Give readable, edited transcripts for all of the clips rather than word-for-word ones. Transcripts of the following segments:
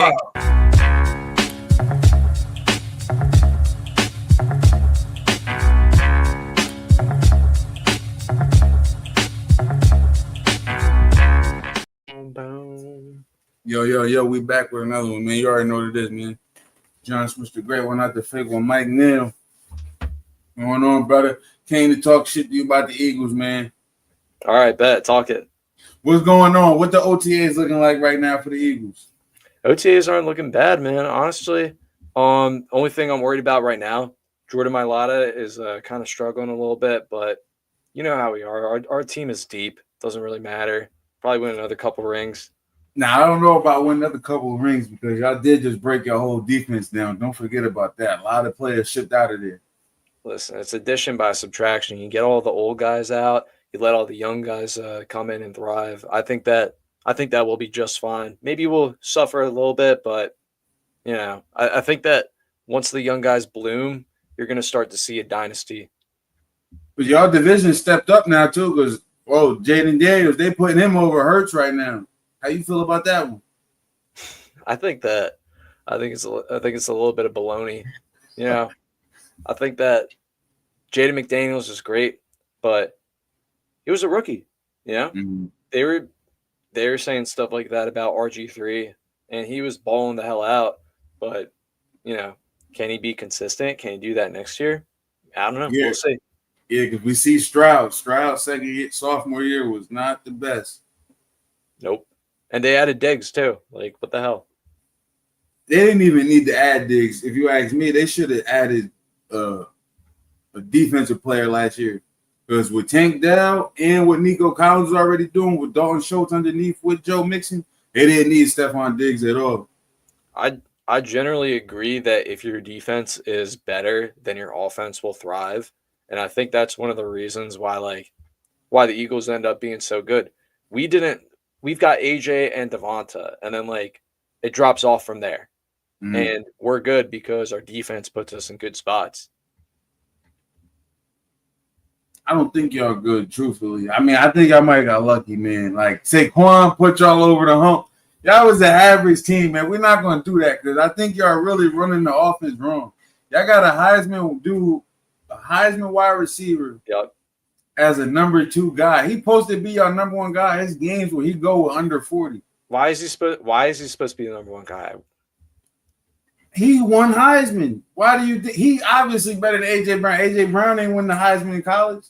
Yo, we back with another one, man. You already know what it is, man. John Smith the Great one, not the fake one. Mike Neal. Going on, brother? Came to talk shit to you about the Eagles, man. All right, bet. Talk it. What's going on? What the OTAs looking like right now for the Eagles? OTAs aren't looking bad, man. Honestly, only thing I'm worried about right now, Jordan Mailata is kind of struggling a little bit, but you know how we are. Our team is deep. Doesn't really matter. Probably win another couple rings. Now, I don't know about winning another couple of rings because y'all did just break your whole defense down. Don't forget about that. A lot of players shipped out of there. Listen, it's addition by subtraction. You get all the old guys out. You let all the young guys come in and thrive. I think that will be just fine. Maybe we'll suffer a little bit, but you know, I think that once the young guys bloom, you're going to start to see a dynasty. But y'all division stepped up now too because Jaden Daniels, they putting him over Hurts right now. How you feel about that one? I think it's a little bit of baloney. You know, I think that Jaden McDaniels is great, but he was a rookie. You know, they were saying stuff like that about RG3, and he was balling the hell out. But you know, can he be consistent? Can he do that next year? I don't know. Yeah. We'll see. Yeah, because we see Stroud sophomore year was not the best. Nope. And they added Diggs too. Like, what the hell? They didn't even need to add Diggs. If you ask me, they should have added a defensive player last year. Because with Tank Dell and what Nico Collins was already doing with Dalton Schultz underneath with Joe Mixon, they didn't need Stephon Diggs at all. I generally agree that if your defense is better, then your offense will thrive. And I think that's one of the reasons why the Eagles end up being so good. We've got AJ and Devonta, and then it drops off from there. And we're good because our defense puts us in good spots. I don't think y'all good, truthfully. I mean, I think I might have got lucky, man. Like Saquon put y'all over the hump. Y'all was an average team, man. We're not going to do that because I think y'all really running the offense wrong. Y'all got a Heisman wide receiver as a number 2 guy. He supposed to be our number 1 guy. His games where he go with under 40. Why is he supposed to be the number 1 guy? He won Heisman. Why do you think he obviously better than AJ Brown? AJ Brown ain't win the Heisman in college.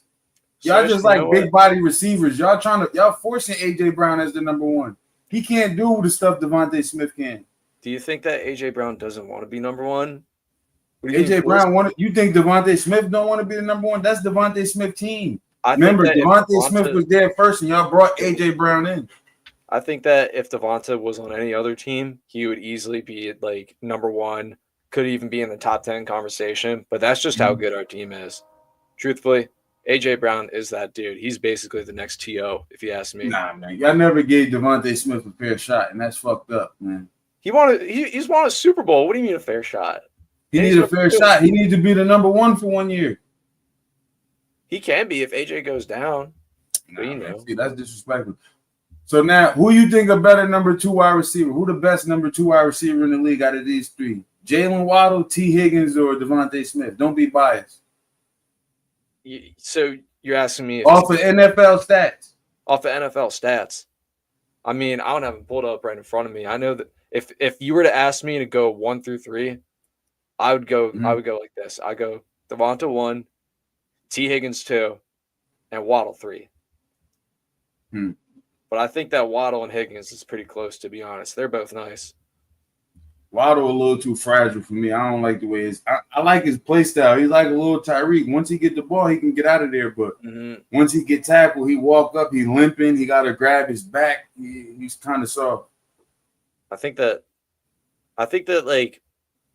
Y'all just like big body receivers. Y'all forcing AJ Brown as the number 1. He can't do the stuff Devontae Smith can. Do you think that AJ Brown doesn't want to be number 1? AJ Brown you think Devontae Smith don't want to be the number 1? That's Devontae Smith team. Remember, Devontae Smith was there first, and y'all brought AJ Brown in. I think that if Devonta was on any other team, he would easily be number 1, could even be in the top 10 conversation. But that's just how good our team is. Truthfully, AJ Brown is that dude. He's basically the next TO, if you ask me. Nah, man. Y'all never gave Devontae Smith a fair shot, and that's fucked up, man. He's won a Super Bowl. What do you mean a fair shot? He needs a fair shot. He needs to be the number 1 for 1 year. He can be if AJ goes down. See, that's disrespectful. So now, who you think a better number 2 wide receiver? Who the best number 2 wide receiver in the league out of these 3? Jalen Waddle, T. Higgins, or Devontae Smith? Don't be biased. So you're asking me off of NFL stats? Off of NFL stats. I mean, I don't have them pulled up right in front of me. I know that if you were to ask me to go 1 through 3, I would go like this. I go Devonta 1, T. Higgins 2, and Waddle 3. But I think that Waddle and Higgins is pretty close, to be honest. They're both nice. Waddle a little too fragile for me. I don't like the way I like his play style. He's like a little Tyreek. Once he get the ball, he can get out of there. But once he get tackled, he walk up, he limping. He got to grab his back. He's kind of soft. I think that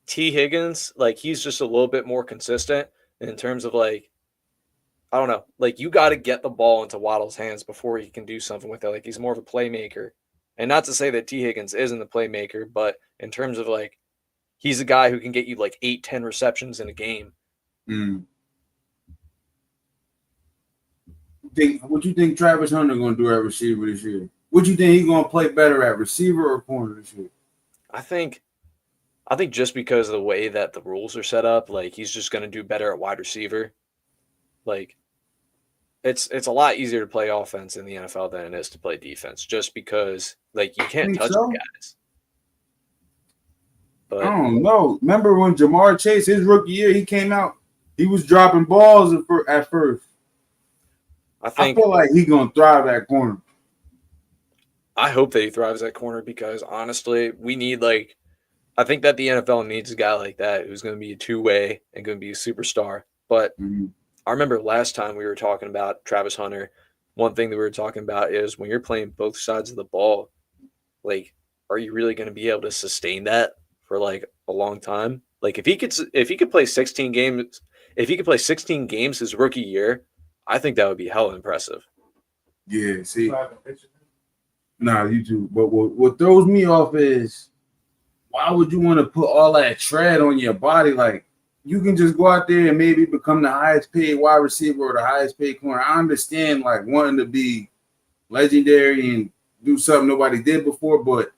T. Higgins, he's just a little bit more consistent in terms of I don't know. You got to get the ball into Waddle's hands before he can do something with it. He's more of a playmaker. And not to say that T. Higgins isn't a playmaker, but in terms of he's a guy who can get you 8-10 receptions in a game. What you think Travis Hunter going to do at receiver this year? What you think he's going to play better at, receiver or corner this year? I think just because of the way that the rules are set up, like he's just going to do better at wide receiver. Like it's a lot easier to play offense in the NFL than it is to play defense, just because like you I can't think touch the so. guys. I But don't know. Remember when Jamar Chase, his rookie year, he came out, he was dropping balls at first. I I think feel like he gonna thrive at corner. I hope that he thrives at corner because honestly, we need like I think that the NFL needs a guy like that who's going to be a two-way and going to be a superstar. But Mm-hmm. I remember last time we were talking about Travis Hunter, one thing that we were talking about is when you're playing both sides of the ball, like, are you really going to be able to sustain that for like a long time? Like, if he could play 16 games, if he could play 16 games his rookie year, I think that would be hella impressive. Yeah, see, nah, you too. But what throws me off is why would you want to put all that tread on your body? Like, you can just go out there and maybe become the highest paid wide receiver or the highest paid corner. I understand like wanting to be legendary and do something nobody did before, but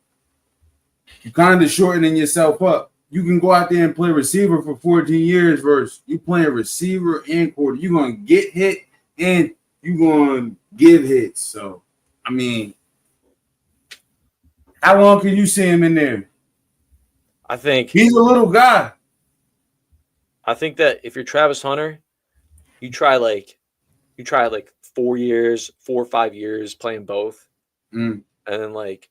you kind of shortening yourself up. You can go out there and play receiver for 14 years versus you playing receiver and quarter. You're gonna get hit and you're gonna give hits. So I mean, how long can you see him in there? I think He's a little guy. that if you're Travis Hunter, you try like 4 years, 4 or 5 years playing both, Mm. and then like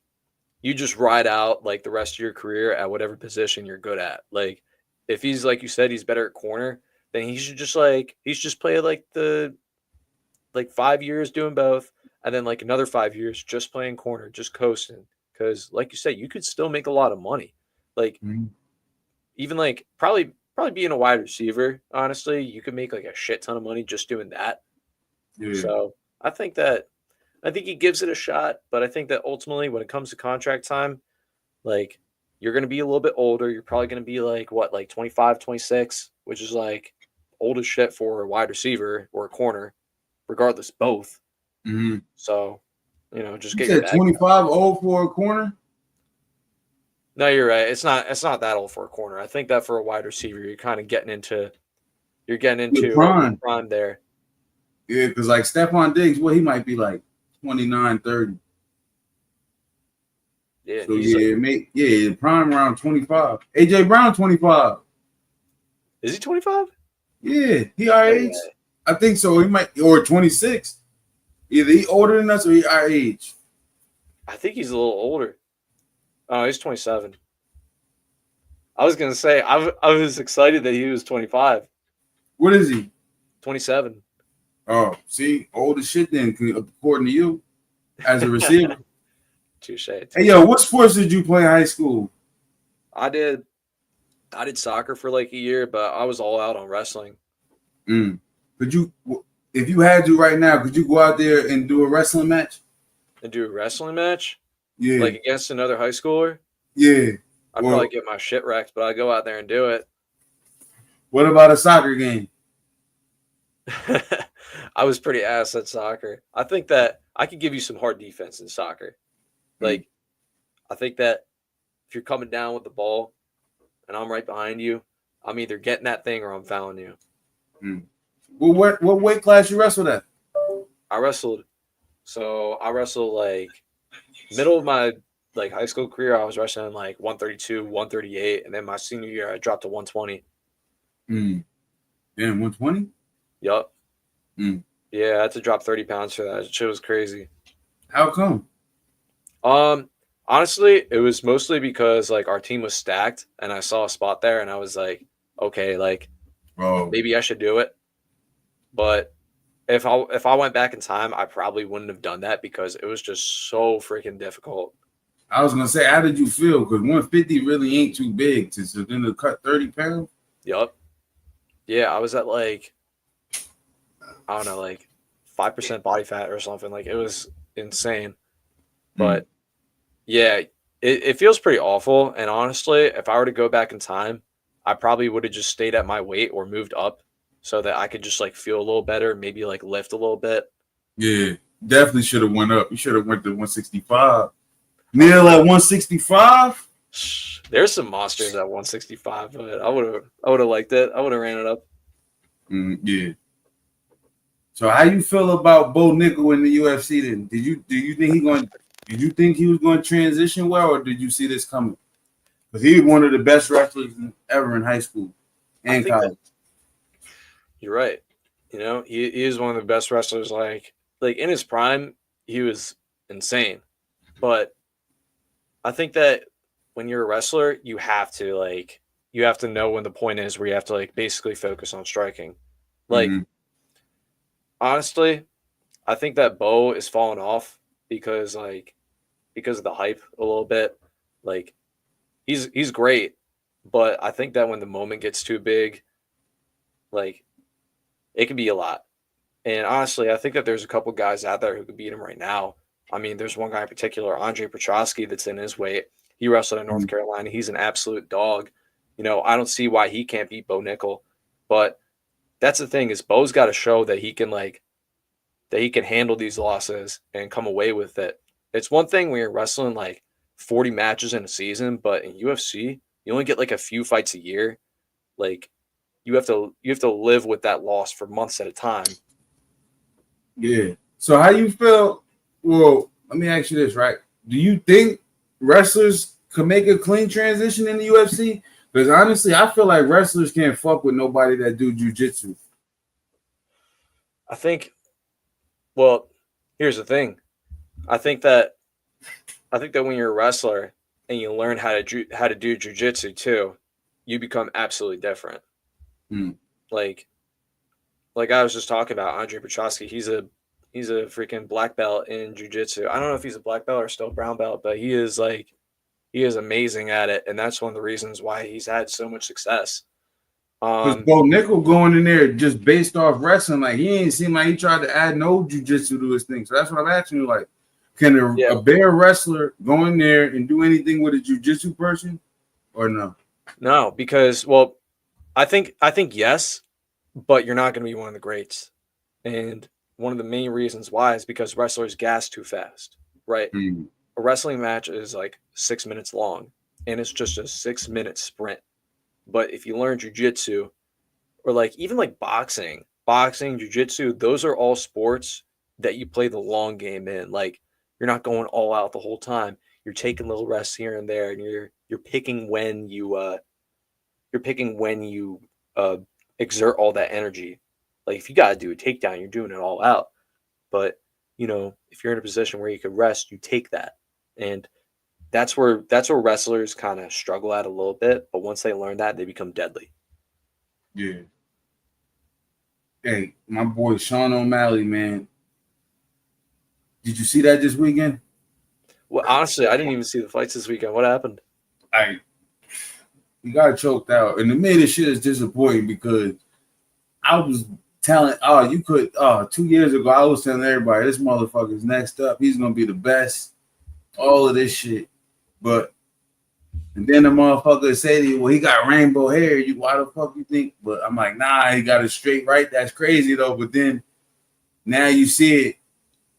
you just ride out like the rest of your career at whatever position you're good at. Like if he's like you said, he's better at corner, then he's just play like the like 5 years doing both, and then like another 5 years just playing corner, just coasting. Because like you said, you could still make a lot of money. Like Mm. even like probably being a wide receiver, honestly, you could make like a shit ton of money just doing that. Yeah. So I think he gives it a shot, but I think that ultimately when it comes to contract time, like you're going to be a little bit older. You're probably going to be like what, like 25, 26, which is like old as shit for a wide receiver or a corner, regardless, both. Mm-hmm. So, just You get your said bag. 25 old for a corner? No, you're right. It's not that old for a corner. I think that for a wide receiver, you're kind of getting Your into your prime. prime there. Yeah, because like Stephon Diggs, well, he might be like 29, 30. Yeah, and So he's like, yeah, prime around 25. AJ Brown 25. is he 25? Yeah, he our No age. way. I think so. He might or 26. Either he older than us or he our age. I think he's a little older. Oh, he's 27. I was gonna say I was excited that he was 25. What is he? 27. Oh, see, old as shit then, according to you, as a receiver. Touche. Hey, yo, what sports did you play in high school? I did soccer for like a year, but I was all out on wrestling. Mm. Could you, if you had to right now, could you go out there and do a wrestling match? And do a wrestling match Yeah, like against another high schooler. yeah. I'd Well, probably get my shit wrecked, but I'd go out there and do it. what about a soccer game? I was pretty ass at soccer. I think that I could give you some hard defense in soccer. Like, I think that if you're coming down with the ball and I'm right behind you, I'm either getting that thing or I'm fouling you. Mm. Well, what weight class you wrestled at? I wrestled like middle of my like high school career. I was wrestling like 132, 138, and then my senior year I dropped to 120. Mm. Damn, 120? Yup. Mm. Yeah, I had to drop 30 pounds for that. Shit was crazy. How come? Honestly, it was mostly because like our team was stacked and I saw a spot there and I was like, okay, like Bro, maybe I should do it. But if I went back in time, I probably wouldn't have done that because it was just so freaking difficult. I was gonna say, how did you feel? Because 150 really ain't too big to then to cut 30 pounds. Yup. Yeah, I was at like I don't know, like 5% body fat or something. Like it was insane. But yeah, it feels pretty awful. And honestly, if I were to go back in time, I probably would have just stayed at my weight or moved up so that I could just like feel a little better, maybe like lift a little bit. Yeah, definitely should have went up. You should have went to 165. Neil at 165. There's some monsters at 165, but I would have liked it. I would have ran it up. Yeah. So how you feel about Bo Nickel in the UFC then? Did you think he was going to transition well, or did you see this coming? Because he was one of the best wrestlers ever in high school and college. You're right. You know, he is one of the best wrestlers. Like in his prime, he was insane. But I think that when you're a wrestler, you have to know when the point is where you have to like basically focus on striking. Like honestly, I think that Bo is falling off because of the hype a little bit. Like he's great, but I think that when the moment gets too big, like it can be a lot. And honestly, I think that there's a couple guys out there who could beat him right now. I mean, there's one guy in particular, Andre Petrosky, that's in his weight. He wrestled in North Carolina. He's an absolute dog. You know, I don't see why he can't beat Bo Nickel. But that's the thing is Bo's got to show that he can handle these losses and come away with it. It's one thing when you're wrestling like 40 matches in a season, but in UFC, you only get like a few fights a year. Like you have to live with that loss for months at a time. Yeah. So how you feel? Well, let me ask you this, right? Do you think wrestlers can make a clean transition in the UFC? Because honestly, I feel like wrestlers can't fuck with nobody that do jujitsu. I think. Well, here's the thing. I think that when you're a wrestler and you learn how to do jujitsu too, you become absolutely different. Like I was just talking about Andre Petrosky. He's a freaking black belt in jiu-jitsu. I don't know if he's a black belt or still brown belt, but he is amazing at it, and that's one of the reasons why he's had so much success. Because Bo Nickel going in there just based off wrestling, like he ain't seem like he tried to add no jiu-jitsu to his thing. So that's what I'm asking you, like, can a bare wrestler go in there and do anything with a jiu-jitsu person or no? No, because I think yes, but you're not going to be one of the greats. And one of the main reasons why is because wrestlers gas too fast, right? A wrestling match is like 6 minutes long, and it's just a 6-minute sprint. But if you learn jiu-jitsu, or like even like boxing, jiu-jitsu, those are all sports that you play the long game in. Like you're not going all out the whole time. You're taking little rests here and there, and you're picking when you exert all that energy. Like if you got to do a takedown, you're doing it all out. But you know, if you're in a position where you could rest, you take that. And that's where wrestlers kind of struggle at a little bit. But once they learn that, they become deadly. Yeah. Hey, my boy Sean O'Malley, man. Did you see that this weekend? Well, honestly, I didn't even see the fights this weekend. What happened? He got choked out. And to me, this shit is disappointing because I was telling, 2 years ago, I was telling everybody, this motherfucker's next up. He's going to be the best. All of this shit. And then the motherfucker say to you, well, he got rainbow hair. Why the fuck you think? But I'm like, nah, he got it straight right. That's crazy, though. But then now you see it.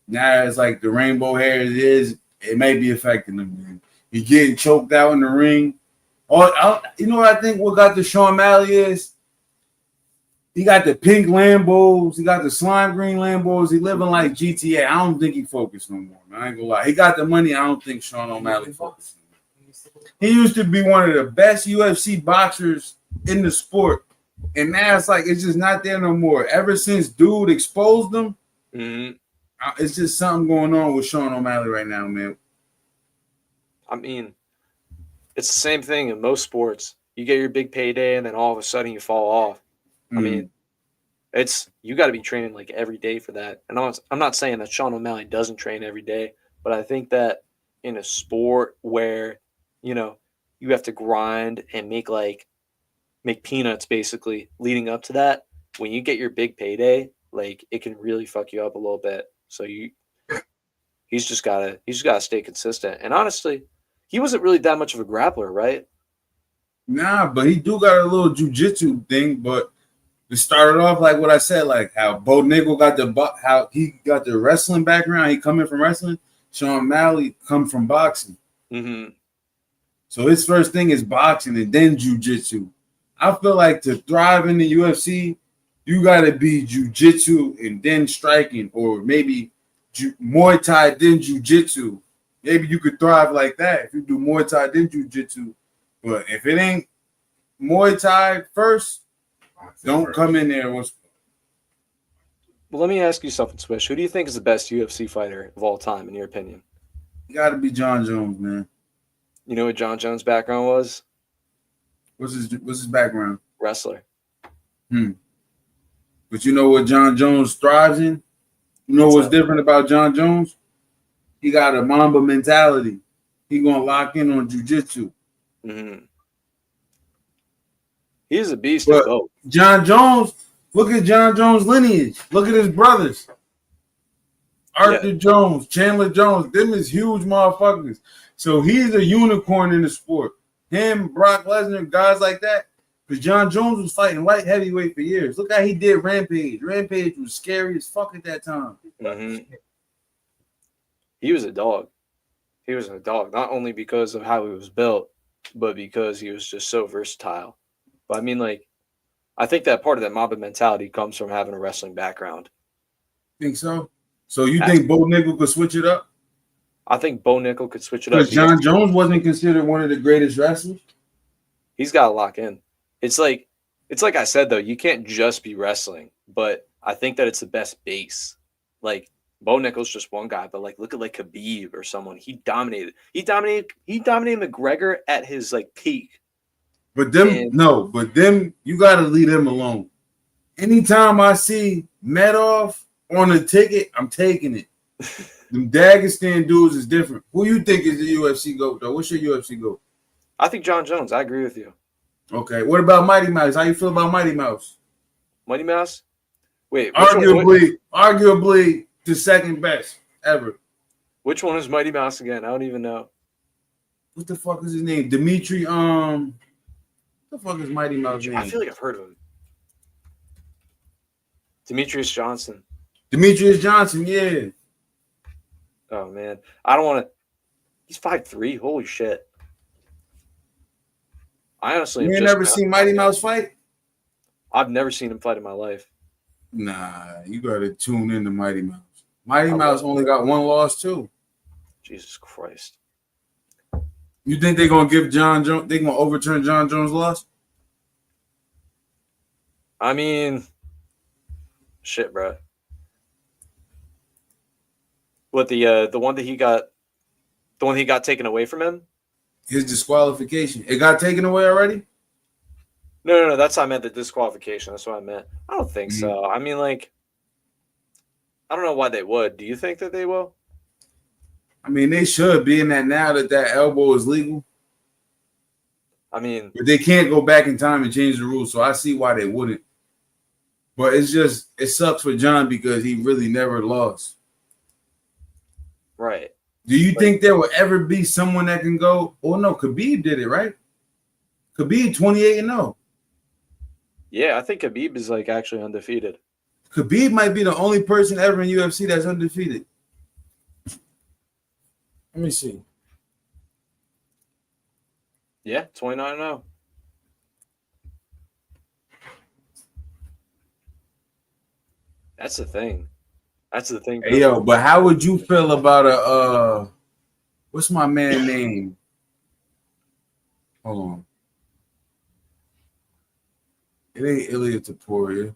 Now it's like the rainbow hair it may be affecting him, man. He's getting choked out in the ring. You know what I think what got the Sean O'Malley is? He got the pink Lambos. He got the slime green Lambos. He living like GTA. I don't think he focused no more, man. I ain't gonna lie. He got the money. I don't think Sean O'Malley focused. He used to be one of the best UFC boxers in the sport. And now it's just not there no more. Ever since dude exposed him, it's just something going on with Sean O'Malley right now, man. I mean, it's the same thing in most sports. You get your big payday, and then all of a sudden you fall off. I mean, you got to be training like every day for that. And I'm not saying that Sean O'Malley doesn't train every day, but I think that in a sport where, you know, you have to grind and make peanuts basically leading up to that, when you get your big payday, like it can really fuck you up a little bit. So he's just gotta stay consistent. And honestly, he wasn't really that much of a grappler, right? Nah, but he do got a little jiu-jitsu thing, but it started off like what I said, like how Bo Nickel got how he got the wrestling background. He coming from wrestling. Sean O'Malley come from boxing. So his first thing is boxing and then jiu-jitsu. I feel like to thrive in the UFC, you got to be jiu-jitsu and then striking, or maybe Muay Thai then jiu-jitsu. Maybe you could thrive like that if you do Muay Thai then jiu-jitsu. But if it ain't Muay Thai first, don't come in there. Well, let me ask you something, Swish. Who do you think is the best UFC fighter of all time, in your opinion? You got to be John Jones, man. You know what John Jones' background was? What's his background? Wrestler. But you know what John Jones thrives in? You know what's different about John Jones? He got a Mamba mentality. He gonna lock in on jiu-jitsu. Mm-hmm. He's a beast But at both. John Jones, look at John Jones' lineage. Look at his brothers. Arthur Jones, Chandler Jones, them is huge motherfuckers. So he's a unicorn in the sport. Him, Brock Lesnar, guys like that. Because John Jones was fighting light heavyweight for years. Look how he did Rampage. Rampage was scary as fuck at that time. Mm-hmm. He was a dog. He was a dog, not only because of how he was built, but because he was just so versatile. But I mean, like, I think that part of that Mamba mentality comes from having a wrestling background. Think so? So you think Bo Nickel could switch it up? I think Bo Nickel could switch it up. Because John Jones wasn't considered one of the greatest wrestlers. He's got to lock in. It's like I said, though, you can't just be wrestling, but I think that it's the best base. Like, Bo Nickel's just one guy, but like look at like Khabib or someone. He dominated McGregor at his like peak. But them you gotta leave them alone. Anytime I see Madoff on a ticket, I'm taking it. Them Dagestan dudes is different. Who you think is the UFC GOAT though? What's your UFC GOAT? I think John Jones. I agree with you. Okay. What about Mighty Mouse? How you feel about Mighty Mouse? Mighty Mouse? Wait, arguably the second best ever. Which one is Mighty Mouse again? I don't even know. What the fuck is his name? Dimitri. What the fuck is Mighty Mouse name? I feel like I've heard of him. Demetrius Johnson. Demetrius Johnson, yeah. Oh man, I don't want to. He's 5'3". Holy shit! I honestly, you ain't never seen Mighty Mouse fight? I've never seen him fight in my life. Nah, you gotta tune into Mighty Mouse. Mighty Mouse only got one loss too. Jesus Christ! You think they're gonna give John Jones? They gonna overturn John Jones' loss? I mean, shit, bro. What the one that he got, the one he got taken away from him? His disqualification. It got taken away already? No. That's what I meant. The disqualification. That's what I meant. I don't think so. I mean, like, I don't know why they would. Do you think that they will? I mean, they should, being that now that elbow is legal. I mean, but they can't go back in time and change the rules, so I see why they wouldn't. But it's just, it sucks for John because he really never lost. Right. Do you think there will ever be someone that can go? Oh no, Khabib did it, right? Khabib 28-0. Yeah, I think Khabib is like actually undefeated. Khabib might be the only person ever in UFC that's undefeated. Let me see. Yeah, 29-0. That's the thing. That's the thing. Hey, yo, but how would you feel about what's my man name? Hold on. It ain't Ilya Taporia.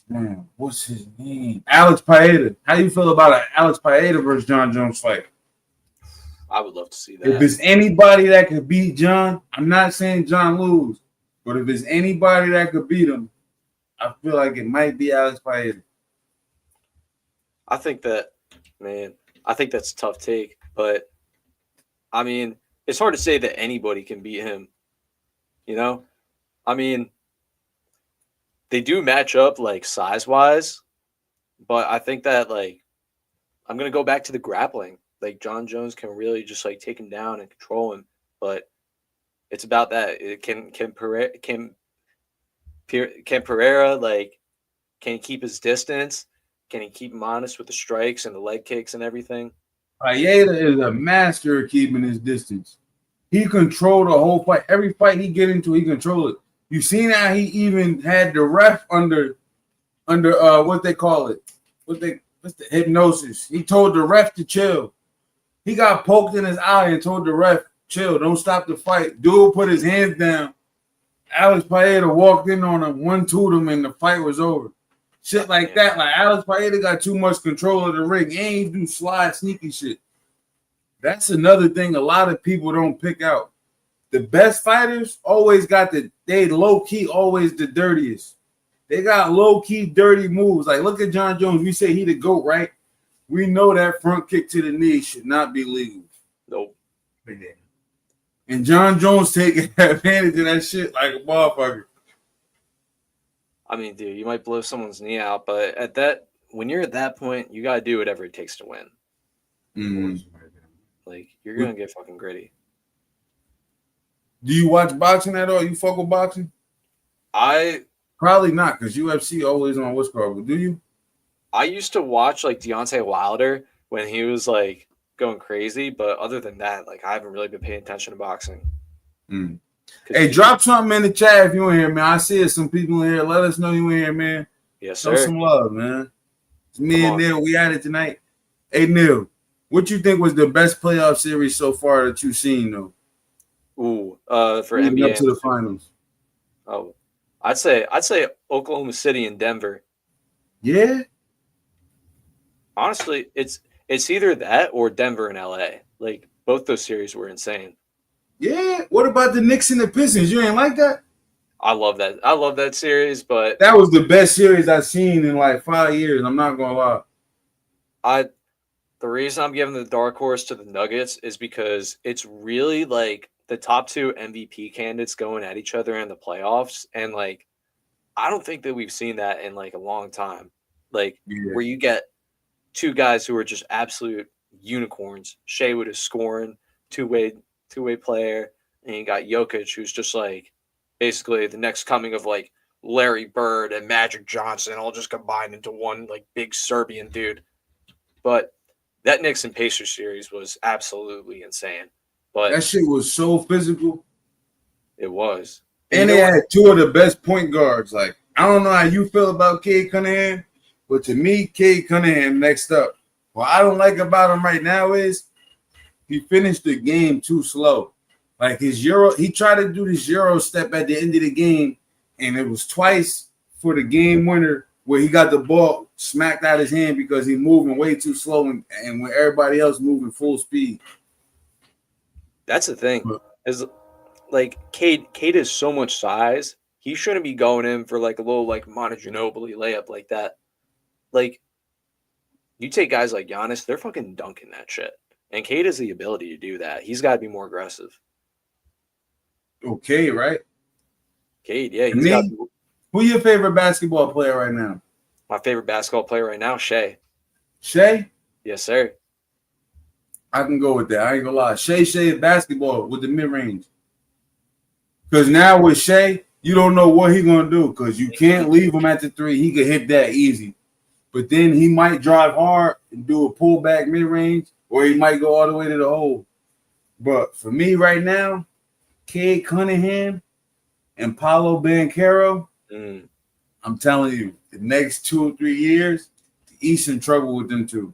Man, what's his name? Alex Paeta. How you feel about an Alex Paeta versus John Jones fight? I would love to see that. If there's anybody that could beat John, I'm not saying John lose, but if there's anybody that could beat him, I feel like it might be Alex Paeta. I think that's a tough take, but I mean, it's hard to say that anybody can beat him. You know? I mean, they do match up like size-wise, but I think that like I'm gonna go back to the grappling. Like John Jones can really just like take him down and control him, but it's about that. It can Pereira like, can he keep his distance? Can he keep him honest with the strikes and the leg kicks and everything? Maeda is a master of keeping his distance. He controlled the whole fight. Every fight he get into, he controlled it. You seen how he even had the ref under what they call it? What's the hypnosis? He told the ref to chill. He got poked in his eye and told the ref, chill, don't stop the fight. Dude put his hands down. Alex Paeta walked in on him, 1-2'd him, and the fight was over. Shit like that. Like Alex Paeta got too much control of the ring. And he do slide sneaky shit. That's another thing a lot of people don't pick out. The best fighters always got they low-key always the dirtiest. They got low-key dirty moves. Like, look at John Jones. We say he the GOAT, right? We know that front kick to the knee should not be legal. Nope. And John Jones taking advantage of that shit like a motherfucker. I mean, dude, you might blow someone's knee out, but when you're at that point, you gotta do whatever it takes to win. Mm. Like, you're gonna get fucking gritty. Do you watch boxing at all? You fuck with boxing? I Probably not, because UFC always on what's called. But do you? I used to watch like Deontay Wilder when he was like going crazy, but other than that, like I haven't really been paying attention to boxing. Mm. Hey, drop something in the chat if you in here, man. I see it. Some people in here. Let us know you in here, man. Yes, Show sir. some love, man. It's me and Neil. We at it tonight. Hey, Neil, what you think was the best playoff series so far that you've seen, though? Ooh, for Leading NBA up to the finals. Oh, I'd say Oklahoma City and Denver. Yeah. Honestly, it's either that or Denver and LA. Like both those series were insane. Yeah. What about the Knicks and the Pistons? You ain't like that? I love that. I love that series, but that was the best series I've seen in like 5 years. I'm not gonna lie. The reason I'm giving the dark horse to the Nuggets is because it's really like the top two MVP candidates going at each other in the playoffs, and like I don't think that we've seen that in like a long time. Like where you get two guys who are just absolute unicorns. Shea Wood is scoring, two-way player, and you got Jokic, who's just like basically the next coming of like Larry Bird and Magic Johnson, all just combined into one like big Serbian dude. But that Knicks and Pacers series was absolutely insane. But that shit was so physical. It was. And they had two of the best point guards. Like, I don't know how you feel about Cade Cunningham, but to me, Cade Cunningham next up. What I don't like about him right now is he finished the game too slow. Like his Euro, he tried to do this Euro step at the end of the game, and it was twice for the game winner where he got the ball smacked out his hand because he's moving way too slow and when everybody else moving full speed. That's the thing. Is like Cade has so much size. He shouldn't be going in for like a little like Manu Ginobili layup like that. Like you take guys like Giannis, they're fucking dunking that shit. And Cade has the ability to do that. He's got to be more aggressive. Okay, right? Cade, yeah. Who your favorite basketball player right now? My favorite basketball player right now, Shea. Shea? Yes, sir. I can go with that. I ain't gonna lie. Shea basketball with the mid-range. Because now with Shea, you don't know what he's gonna do because you can't leave him at the three. He could hit that easy. But then he might drive hard and do a pullback mid-range, or he might go all the way to the hole. But for me right now, Cade Cunningham and Paolo Banchero, I'm telling you, the next 2 or 3 years, the East in trouble with them two.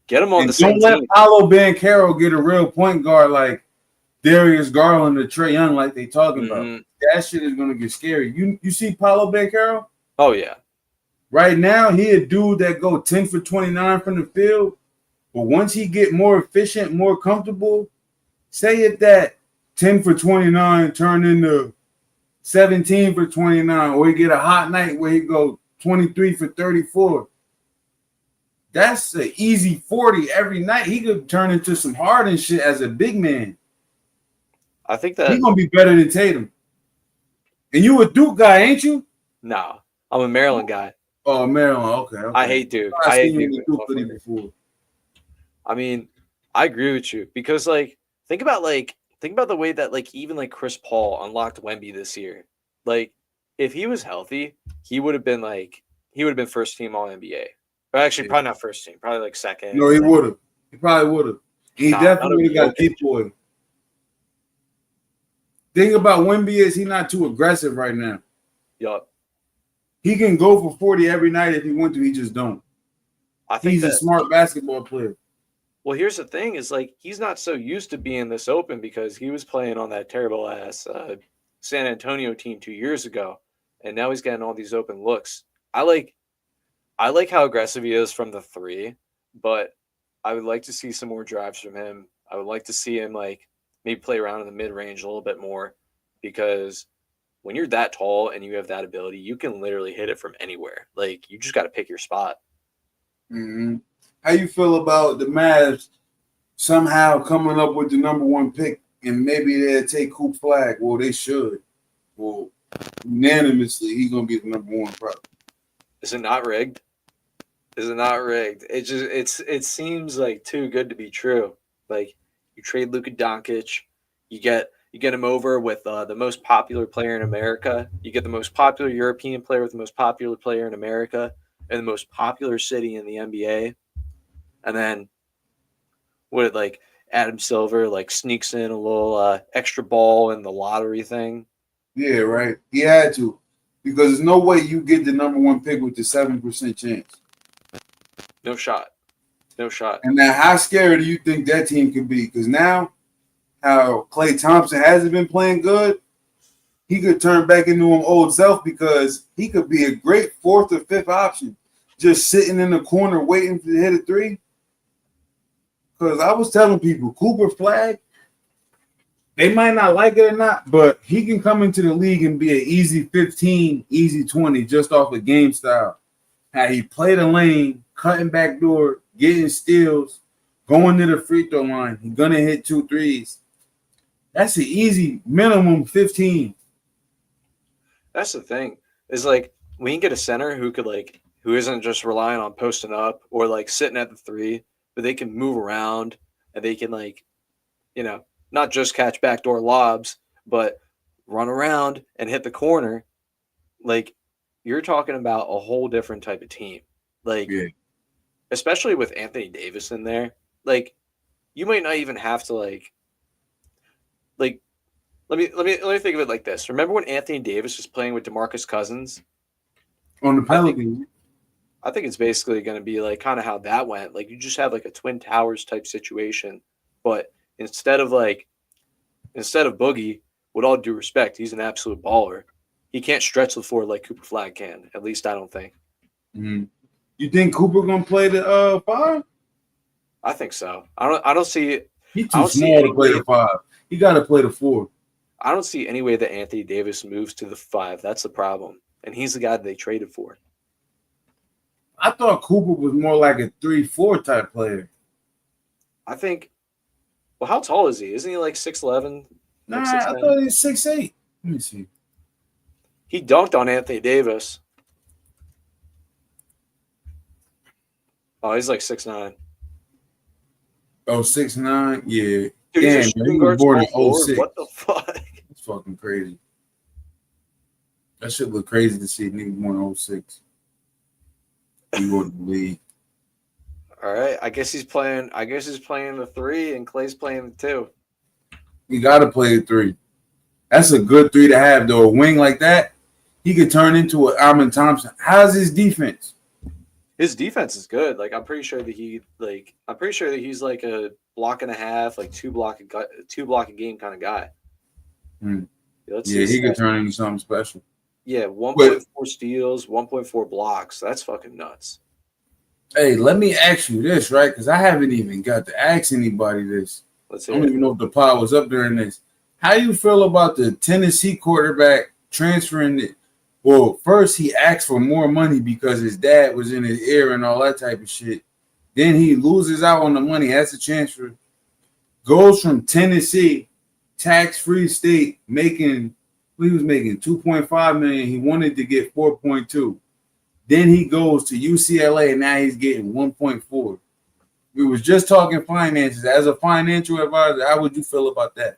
Get them on and the same team. Don't let Paolo Banchero get a real point guard like Darius Garland or Trae Young like they talking about. That shit is going to get scary. You see Paolo Banchero? Oh, yeah. Right now, he a dude that go 10 for 29 from the field. But once he get more efficient, more comfortable, say if that 10 for 29 turn into 17 for 29, or he get a hot night where he go 23 for 34. That's an easy 40 every night. He could turn into some Harden shit as a big man. I think that he's gonna be better than Tatum. And you a Duke guy, ain't you? No, I'm a Maryland guy. Oh, Maryland. Okay. I hate Duke. I hate Duke before. I mean, I agree with you because like think about the way that like even like Chris Paul unlocked Wemby this year. Like if he was healthy, he would have been first team All NBA. But actually, probably not first team. Probably like second. No, he would have. He probably would have. He Nah, not over definitely got Jokic. deep boy. Thing about Wemby is he not too aggressive right now. Yup. He can go for 40 every night if he want to. He just don't. I think He's a that. smart basketball player. Well, here's the thing: is like he's not so used to being this open because he was playing on that terrible ass San Antonio team 2 years ago, and now he's getting all these open looks. I like I like how aggressive he is from the three, but I would like to see some more drives from him. I would like to see him like maybe play around in the mid range a little bit more because when you're that tall and you have that ability, you can literally hit it from anywhere. Like you just got to pick your spot. Mm-hmm. How you feel about the Mavs somehow coming up with the number one pick and maybe they'll take Coop Flag? Well, they should. Well, unanimously, he's gonna be the number one probably. Is it not rigged? Is it not rigged? It seems like too good to be true. Like you trade Luka Doncic, you get him over with the most popular player in America. You get the most popular European player with the most popular player in America and the most popular city in the NBA. And then what like Adam Silver like sneaks in a little extra ball in the lottery thing. Yeah, right. He had to. Because there's no way you get the number one pick with the 7% chance. No shot. No shot. And now how scary do you think that team could be? Because now how Klay Thompson hasn't been playing good, he could turn back into his old self because he could be a great fourth or fifth option, just sitting in the corner waiting to hit a three. Because I was telling people, Cooper Flag, they might not like it or not, but he can come into the league and be an easy 15, easy 20 just off of game style. How he played the lane, cutting back door, getting steals, going to the free throw line. He's going to hit 2 threes. That's an easy minimum 15. That's the thing. Is like when you get a center who isn't just relying on posting up or like sitting at the three, but they can move around and they can not just catch backdoor lobs, but run around and hit the corner. Like you're talking about a whole different type of team. Like Yeah. especially with Anthony Davis in there, like you might not even have to like let me think of it like this. Remember when Anthony Davis was playing with DeMarcus Cousins? On the I think Pelicans. I think it's basically going to be like kind of how that went. Like you just have like a Twin Towers type situation, but instead of Boogie, with all due respect, he's an absolute baller. He can't stretch the floor like Cooper Flag can. At least I don't think. Mm-hmm. You think Cooper gonna play the 5? I think so. I don't see. He's I too don't see small any to play way. the 5. He got to play the 4. I don't see any way that Anthony Davis moves to the 5. That's the problem, and he's the guy that they traded for. I thought Cooper was more like a 3-4 type player. I think. Well, how tall is he? Isn't he like 6'11", Nah, like I 6'10"? thought he was 6'8". Let me see. He dunked on Anthony Davis. Oh, he's like 6'9". Oh, 6'9"? Yeah. Dude, he's a Damn, man, he shooting was guard, born small in forward. 06. What the fuck? That's fucking crazy. That shit look crazy to see niggas born in 06. He go to the league. All right, I guess he's playing. I guess he's playing the 3, and Clay's playing the 2. He got to play the 3. That's a good 3 to have, though. A wing like that, he could turn into an Alvin Thompson. How's his defense? His defense is good. Like I'm pretty sure that he's like a block and a half, like two block a game kind of guy. Hmm. Let's see Yeah, his he could stats. turn into something special. Yeah, But 1.4 steals, 1.4 blocks. That's fucking nuts. hey, let me ask you this, right? Because I haven't even got to ask anybody this. Let's I hear don't it. even know if the pod was up during this. How you feel about the Tennessee quarterback transferring it? Well, first he asked for more money because his dad was in his ear and all that type of shit. Then he loses out on the money, has to transfer. Goes from Tennessee, tax-free state, he was making 2.5 million. He wanted to get 4.2. Then he goes to UCLA and now he's getting 1.4. We was just talking finances. As a financial advisor, how would you feel about that?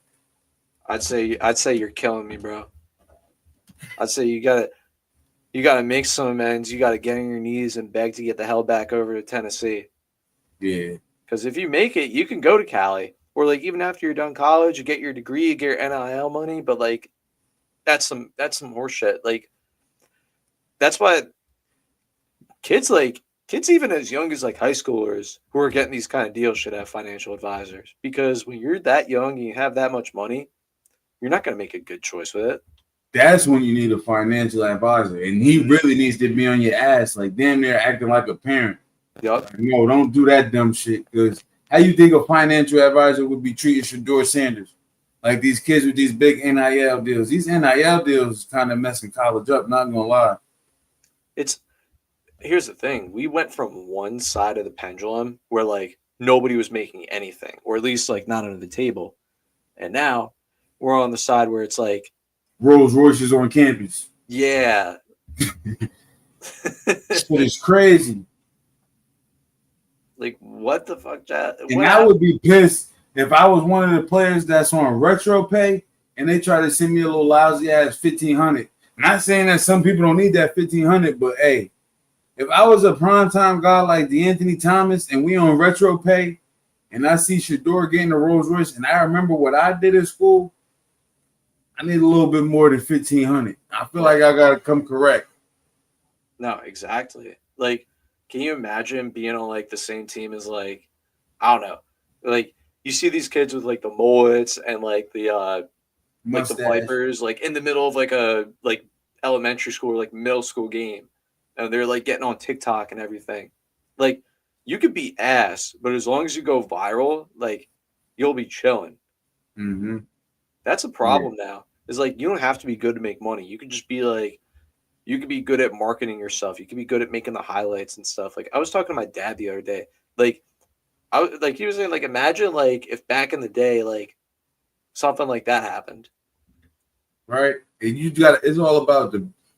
I'd say you're killing me, bro. I'd say you gotta make some amends. You gotta get on your knees and beg to get the hell back over to Tennessee. Yeah. Because if you make it, you can go to Cali. Or like even after you're done college, you get your degree, you get your NIL money, but like that's some horseshit. Like that's why kids even as young as like high schoolers who are getting these kind of deals should have financial advisors. Because when you're that young and you have that much money, you're not gonna make a good choice with it. That's when you need a financial advisor, and he really needs to be on your ass, like damn near acting like a parent. Yup. Like, no, don't do that dumb shit. Because how you think a financial advisor would be treating Shador Sanders? Like these kids with these big NIL deals. These NIL deals kind of messing college up, not gonna lie. It's Here's the thing. We went from one side of the pendulum where like nobody was making anything, or at least like not under the table. And now we're on the side where it's like, Rolls Royces on campus. yeah. Shit is crazy. Like what the fuck, Chad? And I would be pissed if I was one of the players that's on retro pay and they try to send me a little lousy ass 1,500. Not saying that some people don't need that 1,500, but hey, if I was a primetime guy like DeAnthony Thomas and we on retro pay and I see Shador getting a Rolls Royce and I remember what I did in school, I need a little bit more than 1,500. I feel like I gotta come correct. No, exactly. Like, can you imagine being on like the same team as like, I don't know, like you see these kids with like the mullets and like the Vipers, like in the middle of like a like elementary school or like middle school game, and they're like getting on TikTok and everything. Like, you could be ass, but as long as you go viral, like you'll be chilling. Mm-hmm. That's a problem now. Is like you don't have to be good to make money. You could just be like, you could be good at marketing yourself. You could be good at making the highlights and stuff. Like I was talking to my dad the other day. Like he was saying, like, imagine like if back in the day, like something like that happened. Right? And it's all about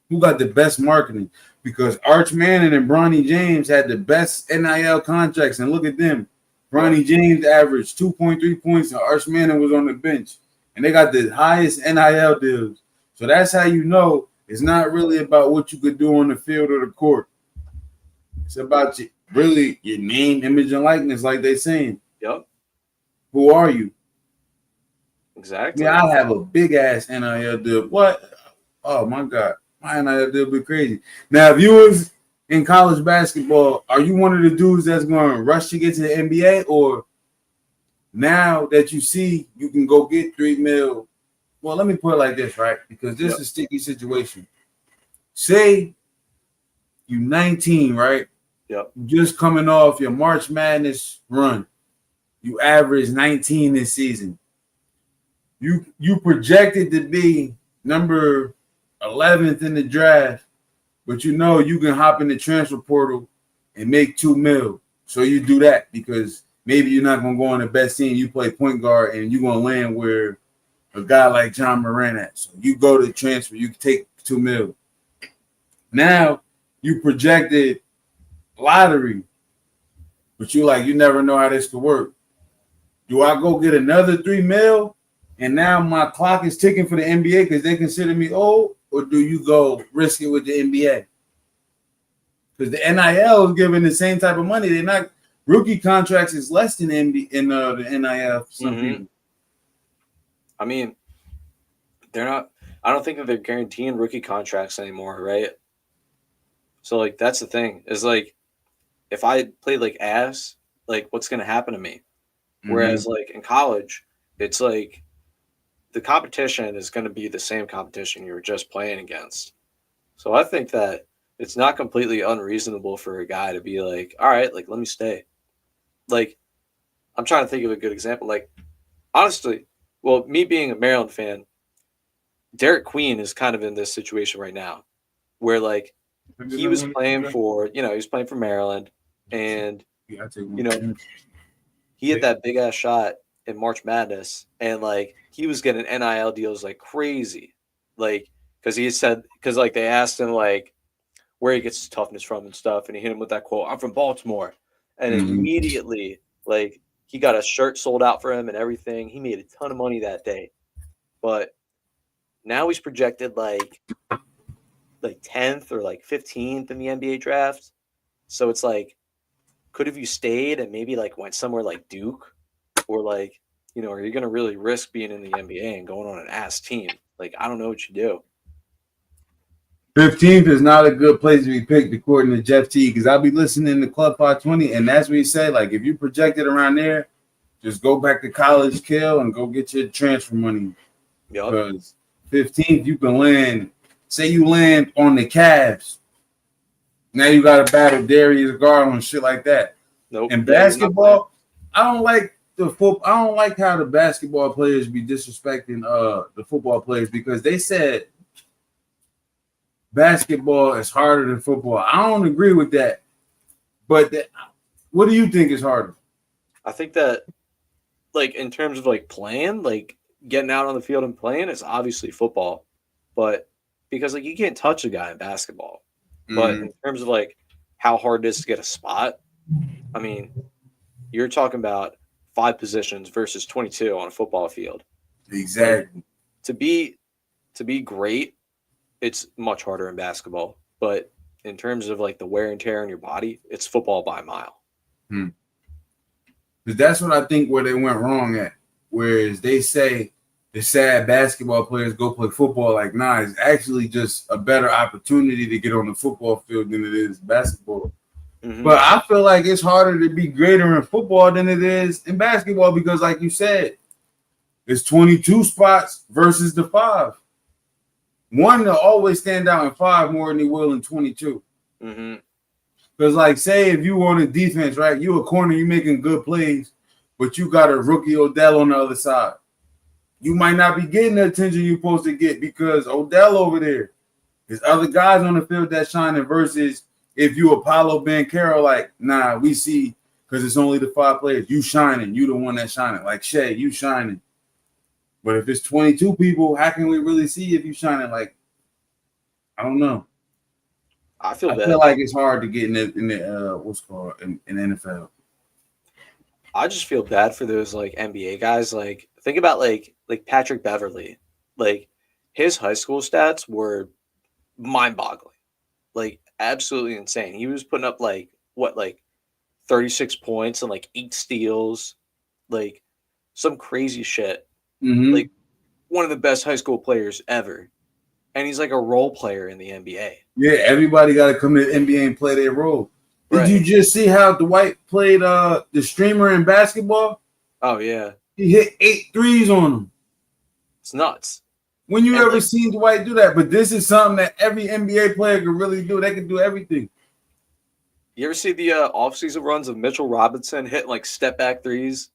who got the best marketing, because Arch Manning and Bronny James had the best NIL contracts, and look at them. Bronny James averaged 2.3 points and Arch Manning was on the bench. And they got the highest NIL deals. So that's how you know it's not really about what you could do on the field or the court. It's about your name, image, and likeness, like they saying. Yep. Who are you? Exactly. Yeah, I have a big ass NIL deal. What? Oh my God. My NIL deal be crazy. Now, if you was in college basketball, are you one of the dudes that's going to rush to get to the NBA, or now that you see you can go get $3 million? Well, let me put it like this, right? Because this is a sticky situation. Say you 19, right? Yep. Just coming off your March Madness run. You average 19 this season. You projected to be number 11th in the draft, but you know you can hop in the transfer portal and make $2 million. So you do that because maybe you're not going to go on the best team. You play point guard and you're going to land where a guy like John Moran at. So you go to transfer, you take $2 million. Now you projected lottery, but you never know how this could work. Do I go get another $3 million and now my clock is ticking for the NBA because they consider me old, or do you go risk it with the NBA? Because the NIL is giving the same type of money. They're not, rookie contracts is less than the NIL for some people. I mean, they're not. I don't think that they're guaranteeing rookie contracts anymore, right? So like that's the thing. Is like if I played like ass, like what's gonna happen to me? Whereas like in college, it's like the competition is going to be the same competition you were just playing against. So I think that it's not completely unreasonable for a guy to be like, all right, like let me stay. Like I'm trying to think of a good example. Like honestly, well, me being a Maryland fan, Derek Queen is kind of in this situation right now where like he was playing for, he was playing for Maryland and he hit that big ass shot in March Madness, and like he was getting NIL deals like crazy, like because like they asked him like where he gets his toughness from and stuff, and he hit him with that quote, "I'm from Baltimore," and immediately like he got a shirt sold out for him and everything. He made a ton of money that day, but now he's projected like 10th or like 15th in the NBA draft, so it's like could have you stayed and maybe like went somewhere like Duke, or like, are you going to really risk being in the NBA and going on an ass team? Like, I don't know what you do. 15th is not a good place to be picked according to Jeff T, because I'll be listening to Club 520, and that's what he said. Like, if you projected around there, just go back to college, kill, and go get your transfer money. Yep. Because 15th, you can land. Say you land on the Cavs. Now you got to battle Darius Garland, shit like that. Nope. And Yeah, you're not basketball, I don't like I don't like how the basketball players be disrespecting the football players, because they said basketball is harder than football. I don't agree with that. But what do you think is harder? I think that, like, in terms of like playing, like getting out on the field and playing, it's obviously football. But because like you can't touch a guy in basketball. But in terms of like how hard it is to get a spot, I mean, you're talking about 5 positions versus 22 on a football field. Exactly. Like, to be great, it's much harder in basketball. But in terms of like the wear and tear on your body, it's football by a mile. Because that's what I think where they went wrong at. Whereas they say the sad basketball players go play football, like, nah, it's actually just a better opportunity to get on the football field than it is basketball. Mm-hmm. But I feel like it's harder to be greater in football than it is in basketball, because, like you said, it's 22 spots versus the 5. One will always stand out in 5 more than he will in 22. Mm-hmm. Because, like, say if you on a defense, right, you a corner, you making good plays, but you got a rookie Odell on the other side. You might not be getting the attention you're supposed to get because Odell over there. There's other guys on the field that's shining, versus if you Apollo Banchero, like, nah, we see, because it's only the 5 players. You shining. You the one that's shining. Like, Shay, you shining. But if it's 22 people, how can we really see if you shining? Like, I don't know. I feel like it's hard to get in the what's called in the NFL. I just feel bad for those like NBA guys. Like, think about like Patrick Beverly. Like, his high school stats were mind-boggling. Like, absolutely insane. He was putting up like 36 points and like 8 steals, like some crazy shit. Mm-hmm. Like, one of the best high school players ever. And he's like a role player in the NBA. Yeah, everybody got to come to the NBA and play their role. Did you just see how Dwight played the streamer in basketball? Oh, yeah. He hit 8 threes on him. It's nuts. When you ever seen Dwight do that? But this is something that every NBA player could really do. They can do everything. You ever see the offseason runs of Mitchell Robinson hitting like step back threes?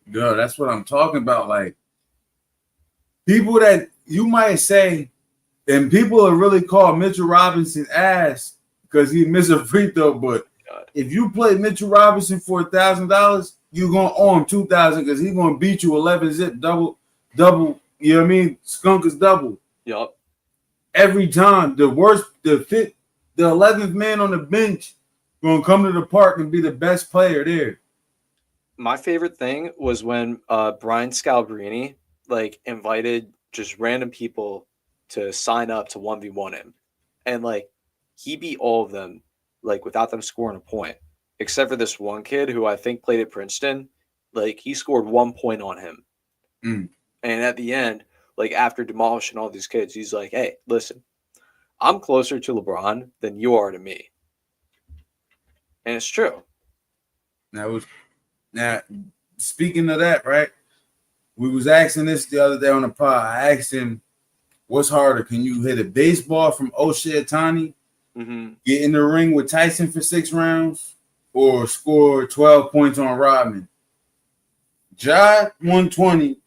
Yeah, that's what I'm talking about. Like, people that you might say, and people are really call Mitchell Robinson ass because he missed a free throw. But if you play Mitchell Robinson for $1,000, you're gonna owe him $2,000 because he's gonna beat you 11 zip double. You know what I mean? Skunk is double. Yup. Every time. The 11th man on the bench gonna come to the park and be the best player there. My favorite thing was when Brian Scalabrine like invited just random people to sign up to 1v1 him, and like he beat all of them like without them scoring a point, except for this one kid who I think played at Princeton. Like, he scored 1 point on him. And at the end, like after demolishing all these kids, he's like, hey, listen, I'm closer to LeBron than you are to me. And it's true. Now, speaking of that, right? We was asking this the other day on the pod. I asked him, what's harder? Can you hit a baseball from O'Shea Ohtani, get in the ring with Tyson for 6 rounds, or score 12 points on Rodman? Ja 120.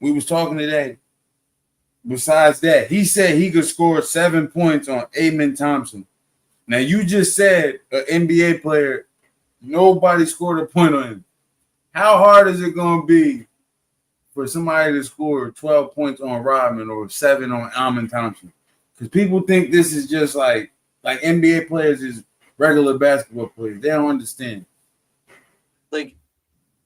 We was talking today. Besides that, he said he could score 7 points on Amen Thompson. Now, you just said an NBA player, nobody scored a point on him. How hard is it going to be for somebody to score 12 points on Rodman or 7 on Amen Thompson? Because people think this is just like NBA players is regular basketball players. They don't understand. Like,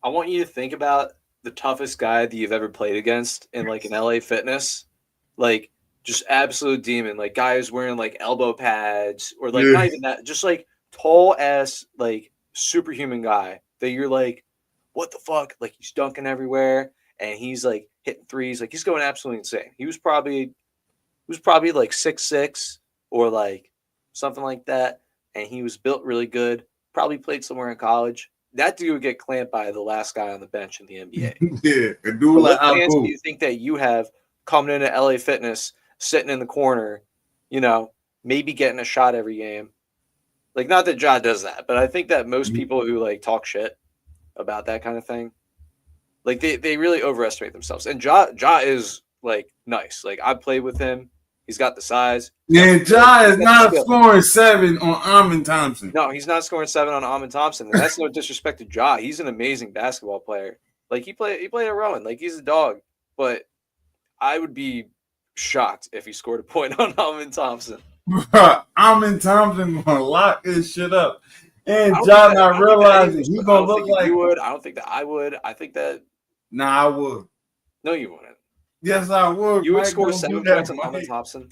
I want you to think about the toughest guy that you've ever played against in like an LA Fitness. Like, just absolute demon. Like, guy who's wearing like elbow pads or like not even that, just like tall ass like superhuman guy that you're like, what the fuck? Like he's dunking everywhere and he's like hitting threes. Like he's going absolutely insane. He was probably like 6'6" or like something like that. And he was built really good. Probably played somewhere in college. That dude would get clamped by the last guy on the bench in the NBA. Yeah, a dude But like what chance do Alcool. you think that you have coming into LA Fitness, sitting in the corner, maybe getting a shot every game? Like, not that Ja does that, but I think that most people who like talk shit about that kind of thing, like they really overestimate themselves. And Ja is like nice. Like I played with him. He's got the size. Yeah, Ja He's is got the not skill. scoring 7 on Amon Thompson. No, he's not scoring 7 on Amon Thompson. And that's no disrespect to Ja. He's an amazing basketball player. Like he played at Rowan. Like he's a dog. But I would be shocked if he scored a point on Amon Thompson. Amon Thompson gonna lock this shit up. And I don't Ja think that, not I don't think that realizing anyone he would. I gonna don't look think that like you would. I don't think that I would. I think that Nah, I would. no, you wouldn't. Yes, I would. You would Mike, score don't 7 do that, points on Amon Mike. Thompson.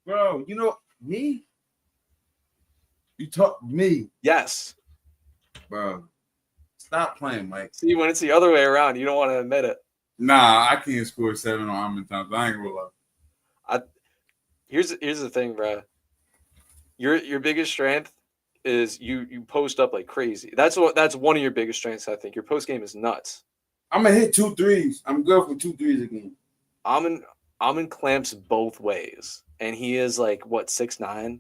Bro, you know me? You talk me, Yes. bro. Stop playing, Mike. See, when it's the other way around, you don't want to admit it. Nah, I can't score 7 on Amon Thompson. I ain't gonna lie. Here's the thing, bro. Your biggest strength is you post up like crazy. That's one of your biggest strengths. I think your post game is nuts. I'm gonna hit 2 threes. I'm good for 2 threes again. Amon clamps both ways, and he is like what 6'9".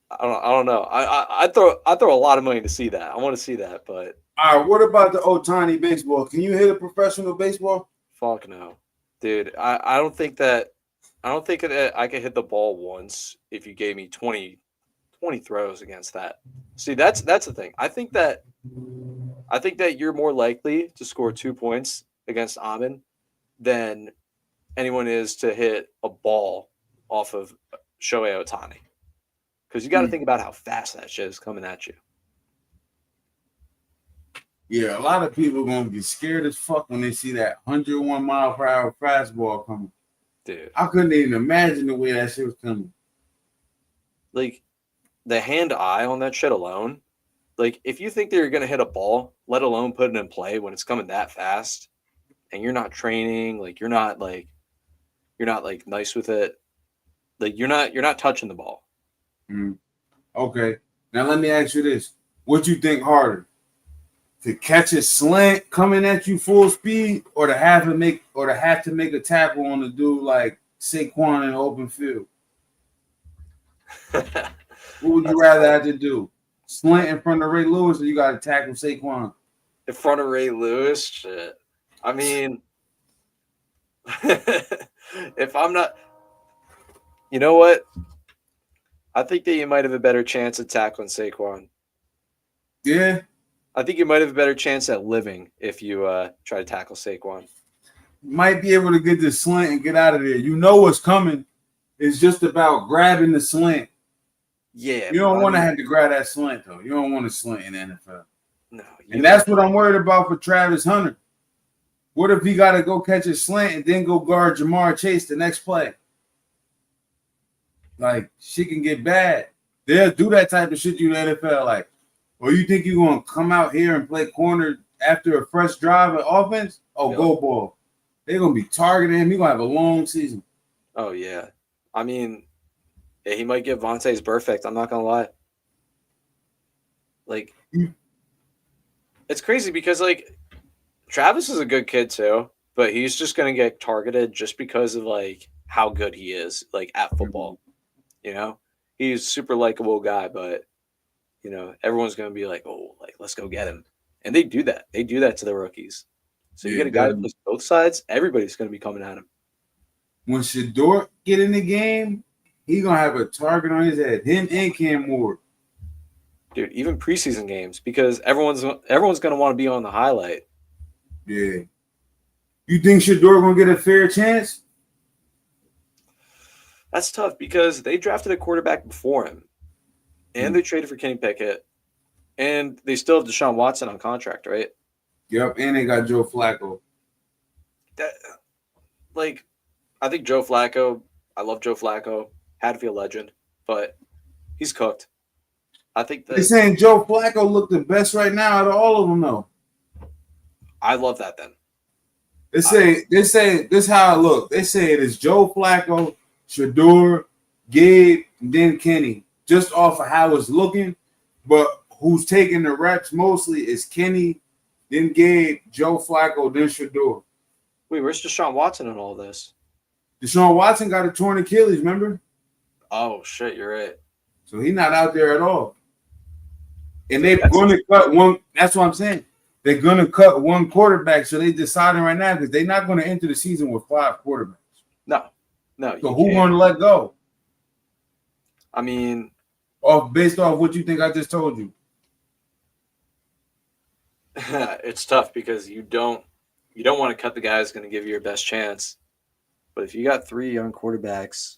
I don't know. I throw a lot of money to see that. I want to see that, but All right, what about the Otani baseball? Can you hit a professional baseball? fuck no, dude. I don't think that I could hit the ball once if you gave me 20 throws against that. See, that's the thing. I think that you're more likely to score 2 points against Amon than anyone is to hit a ball off of Shohei Ohtani. Because you got to think about how fast that shit is coming at you. Yeah, a lot of people gonna get scared as fuck when they see that 101 mile per hour fastball coming. Dude. I couldn't even imagine the way that shit was coming. Like, the hand-eye on that shit alone, like, if you think that you're going to hit a ball, let alone put it in play when it's coming that fast, and you're not training, like, you're not nice with it, like, you're not touching the ball. Okay. Now let me ask you this. What you think harder? To catch a slant coming at you full speed, or to have to make a tackle on a dude like Saquon in the open field? What would you rather have to do? Slant in front of Ray Lewis, or you got to tackle Saquon? In front of Ray Lewis? Shit. I mean, if I'm not... You know what? I think that you might have a better chance at tackling Saquon. Yeah. I think you might have a better chance at living if you try to tackle Saquon. Might be able to get the slant and get out of there. You know what's coming. It's just about grabbing the slant. Yeah. You don't want to have to grab that slant, though. You don't want to slant in the NFL. No. And that's what I'm worried about for Travis Hunter. What if he got to go catch a slant and then go guard Jamar Chase the next play? Like, shit can get bad. They'll do that type of shit to you in the NFL. Like, or you think you're going to come out here and play corner after a fresh drive of offense? Oh, Yep. Go ball. They're going to be targeting him. He's going to have a long season. Oh, yeah. I mean, yeah, he might get Vontae's perfect. I'm not going to lie. Like, it's crazy because, like, Travis is a good kid, too, but he's just going to get targeted just because of, like, how good he is, like, at football. You know? He's a super likable guy, but, you know, everyone's going to be like, oh, like, let's go get him. And they do that. They do that to the rookies. So you get a guy that plays both sides, everybody's going to be coming at him. When Shador get in the game, he's going to have a target on his head. Him and Cam Ward. Dude, even preseason games, because everyone's going to want to be on the highlight. Yeah. You think Shador going to get a fair chance? That's tough because they drafted a quarterback before him, and they traded for Kenny Pickett, and they still have Deshaun Watson on contract, right? Yep, and they got Joe Flacco. I think Joe Flacco, I love Joe Flacco, had to be a legend, but He's cooked. I think They're that saying Joe Flacco looked the best right now out of all of them, though. I love that then. They say this is how it look. They say it is Joe Flacco, Shador, Gabe, and then Kenny. Just off of how it's looking, but who's taking the reps mostly is Kenny, then Gabe, Joe Flacco, then Shador. Wait, where's Deshaun Watson in all this? Deshaun Watson got a torn Achilles, remember? Oh shit, you're right. So he's not out there at all. And they're going to cut one. That's what I'm saying. They're going to cut one quarterback. So they're deciding right now because they're not going to enter the season with 5 quarterbacks. No. So who going to let go? I mean, based off what you think I just told you. it's tough because you don't want to cut the guy who's going to give you your best chance. But if you got 3 young quarterbacks,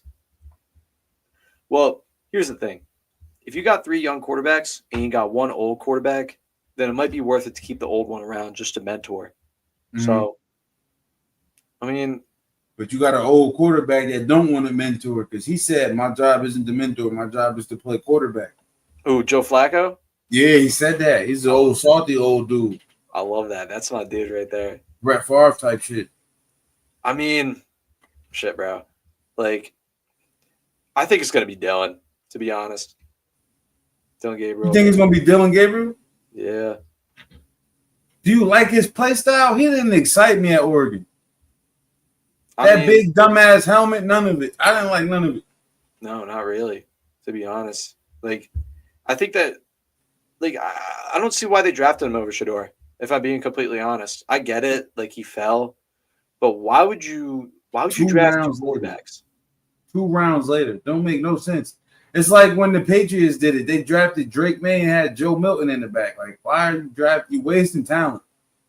well, here's the thing. If you got 3 young quarterbacks and you got 1 old quarterback, then it might be worth it to keep the old one around just to mentor. Mm-hmm. So, I mean, but you got an old quarterback that don't want to mentor because he said, my job isn't to mentor. My job is to play quarterback. Oh, Joe Flacco? Yeah, he said that. He's an old, salty old dude. I love that. That's my dude right there. Brett Favre type shit. I mean, shit, bro. Like, I think it's going to be Dylan, to be honest. Dylan Gabriel. You think it's going to be Dylan Gabriel? Yeah. Do you like his play style? He didn't excite me at Oregon. That big dumbass helmet, none of it. I didn't like none of it. No, not really, to be honest. Like, I think that, like, I don't see why they drafted him over Shador, if I'm being completely honest. I get it, like, he fell. But why would you draft 2 quarterbacks? 2 rounds later. Don't make no sense. It's like when the Patriots did it. They drafted Drake May and had Joe Milton in the back. Like, why are you drafting? You wasting talent.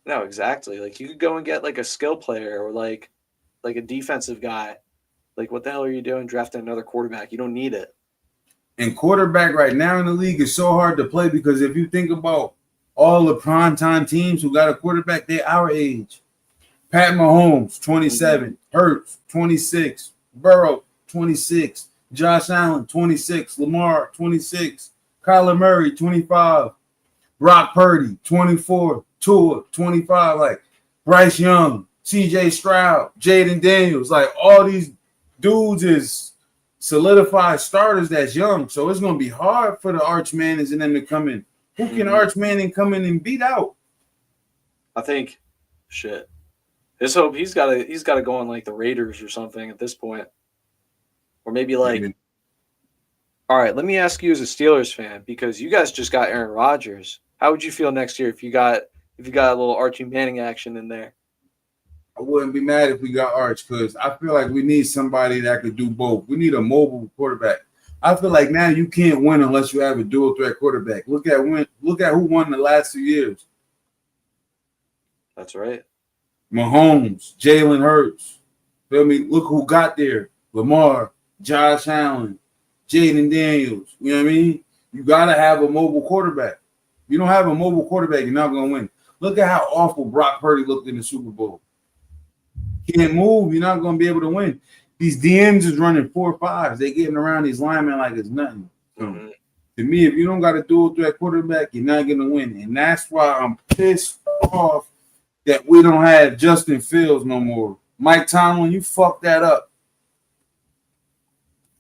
No, exactly. Like, you could go and get, like, a skill player or, like a defensive guy. Like, what the hell are you doing drafting another quarterback? You don't need it. And quarterback right now in the league is so hard to play because if you think about all the primetime teams who got a quarterback, they're our age. Pat Mahomes, 27. Hurts, 26. Burrow, 26. Josh Allen, 26. Lamar, 26. Kyler Murray, 25. Brock Purdy, 24. Tua, 25. Like Bryce Young, CJ Stroud, Jaden Daniels. Like all these dudes is solidified starters that's young. So it's going to be hard for the Arch Mannings and them to come in. Who can Arch Manning come in and beat out? I think, shit. Let's hope he's got to go on like the Raiders or something at this point. Or maybe like, all right, let me ask you as a Steelers fan, because you guys just got Aaron Rodgers. How would you feel next year if you got a little Archie Manning action in there? I wouldn't be mad if we got Arch because I feel like we need somebody that could do both. We need a mobile quarterback. I feel like now you can't win unless you have a dual threat quarterback. Look at who won the last 2 years. That's right. Mahomes, Jalen Hurts. Feel me? Look who got there. Lamar, Josh Allen, Jaden Daniels. You know what I mean? You got to have a mobile quarterback. If you don't have a mobile quarterback, you're not going to win. Look at how awful Brock Purdy looked in the Super Bowl. Can't move. You're not going to be able to win. These DMs is running 4-5s. They getting around these linemen like it's nothing. So, to me, if you don't got a dual threat quarterback, you're not going to win. And that's why I'm pissed off that we don't have Justin Fields no more. Mike Tomlin, you fucked that up.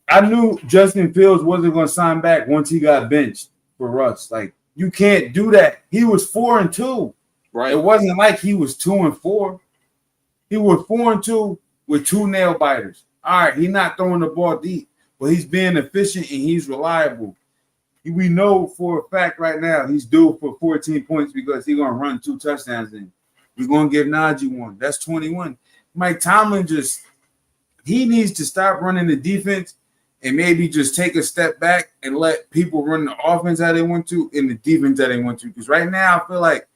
I knew Justin Fields wasn't going to sign back once he got benched for us. Like, you can't do that. He was 4-2. Right. It wasn't like he was 2-4. He was 4-2 with 2 nail biters. All right, he's not throwing the ball deep, but he's being efficient and he's reliable. We know for a fact right now he's due for 14 points because he's going to run 2 touchdowns in. We're going to give Najee 1. That's 21. Mike Tomlin he needs to stop running the defense and maybe just take a step back and let people run the offense how they want to and the defense how they want to. Because right now I feel like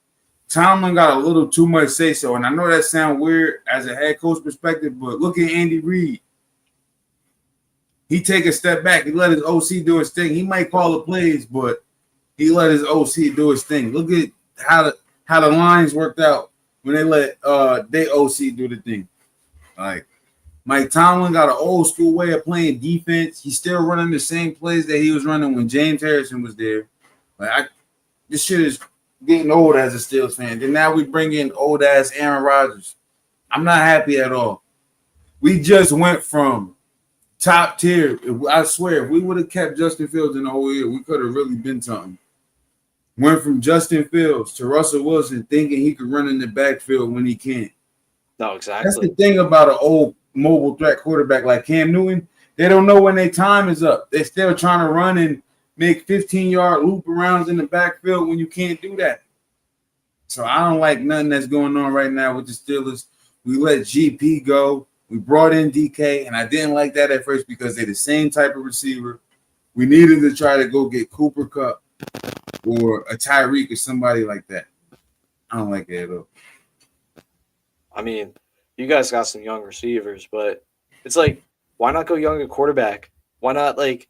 Tomlin got a little too much say-so. And I know that sounds weird as a head coach perspective, but look at Andy Reid. He take a step back. He let his OC do his thing. He might call the plays, but he let his OC do his thing. Look at how the lines worked out when they let they OC do the thing. Like, Mike Tomlin got an old school way of playing defense. He's still running the same plays that he was running when James Harrison was there. This shit is getting old as a Steelers fan. Then now we bring in old ass Aaron Rodgers. I'm not happy at all. We just went from top tier. I swear, if we would have kept Justin Fields in the whole year, we could have really been something. Went from Justin Fields to Russell Wilson thinking he could run in the backfield when he can't. No, exactly. That's the thing about an old mobile threat quarterback like Cam Newton. They don't know when their time is up. They're still trying to run and make 15-yard loop arounds in the backfield when you can't do that. So I don't like nothing that's going on right now with the Steelers. We let GP go. We brought in DK, and I didn't like that at first because they're the same type of receiver. We needed to try to go get Cooper Kupp or a Tyreek or somebody like that. I don't like that at all. I mean, you guys got some young receivers, but it's like, why not go young at quarterback? Why not, like,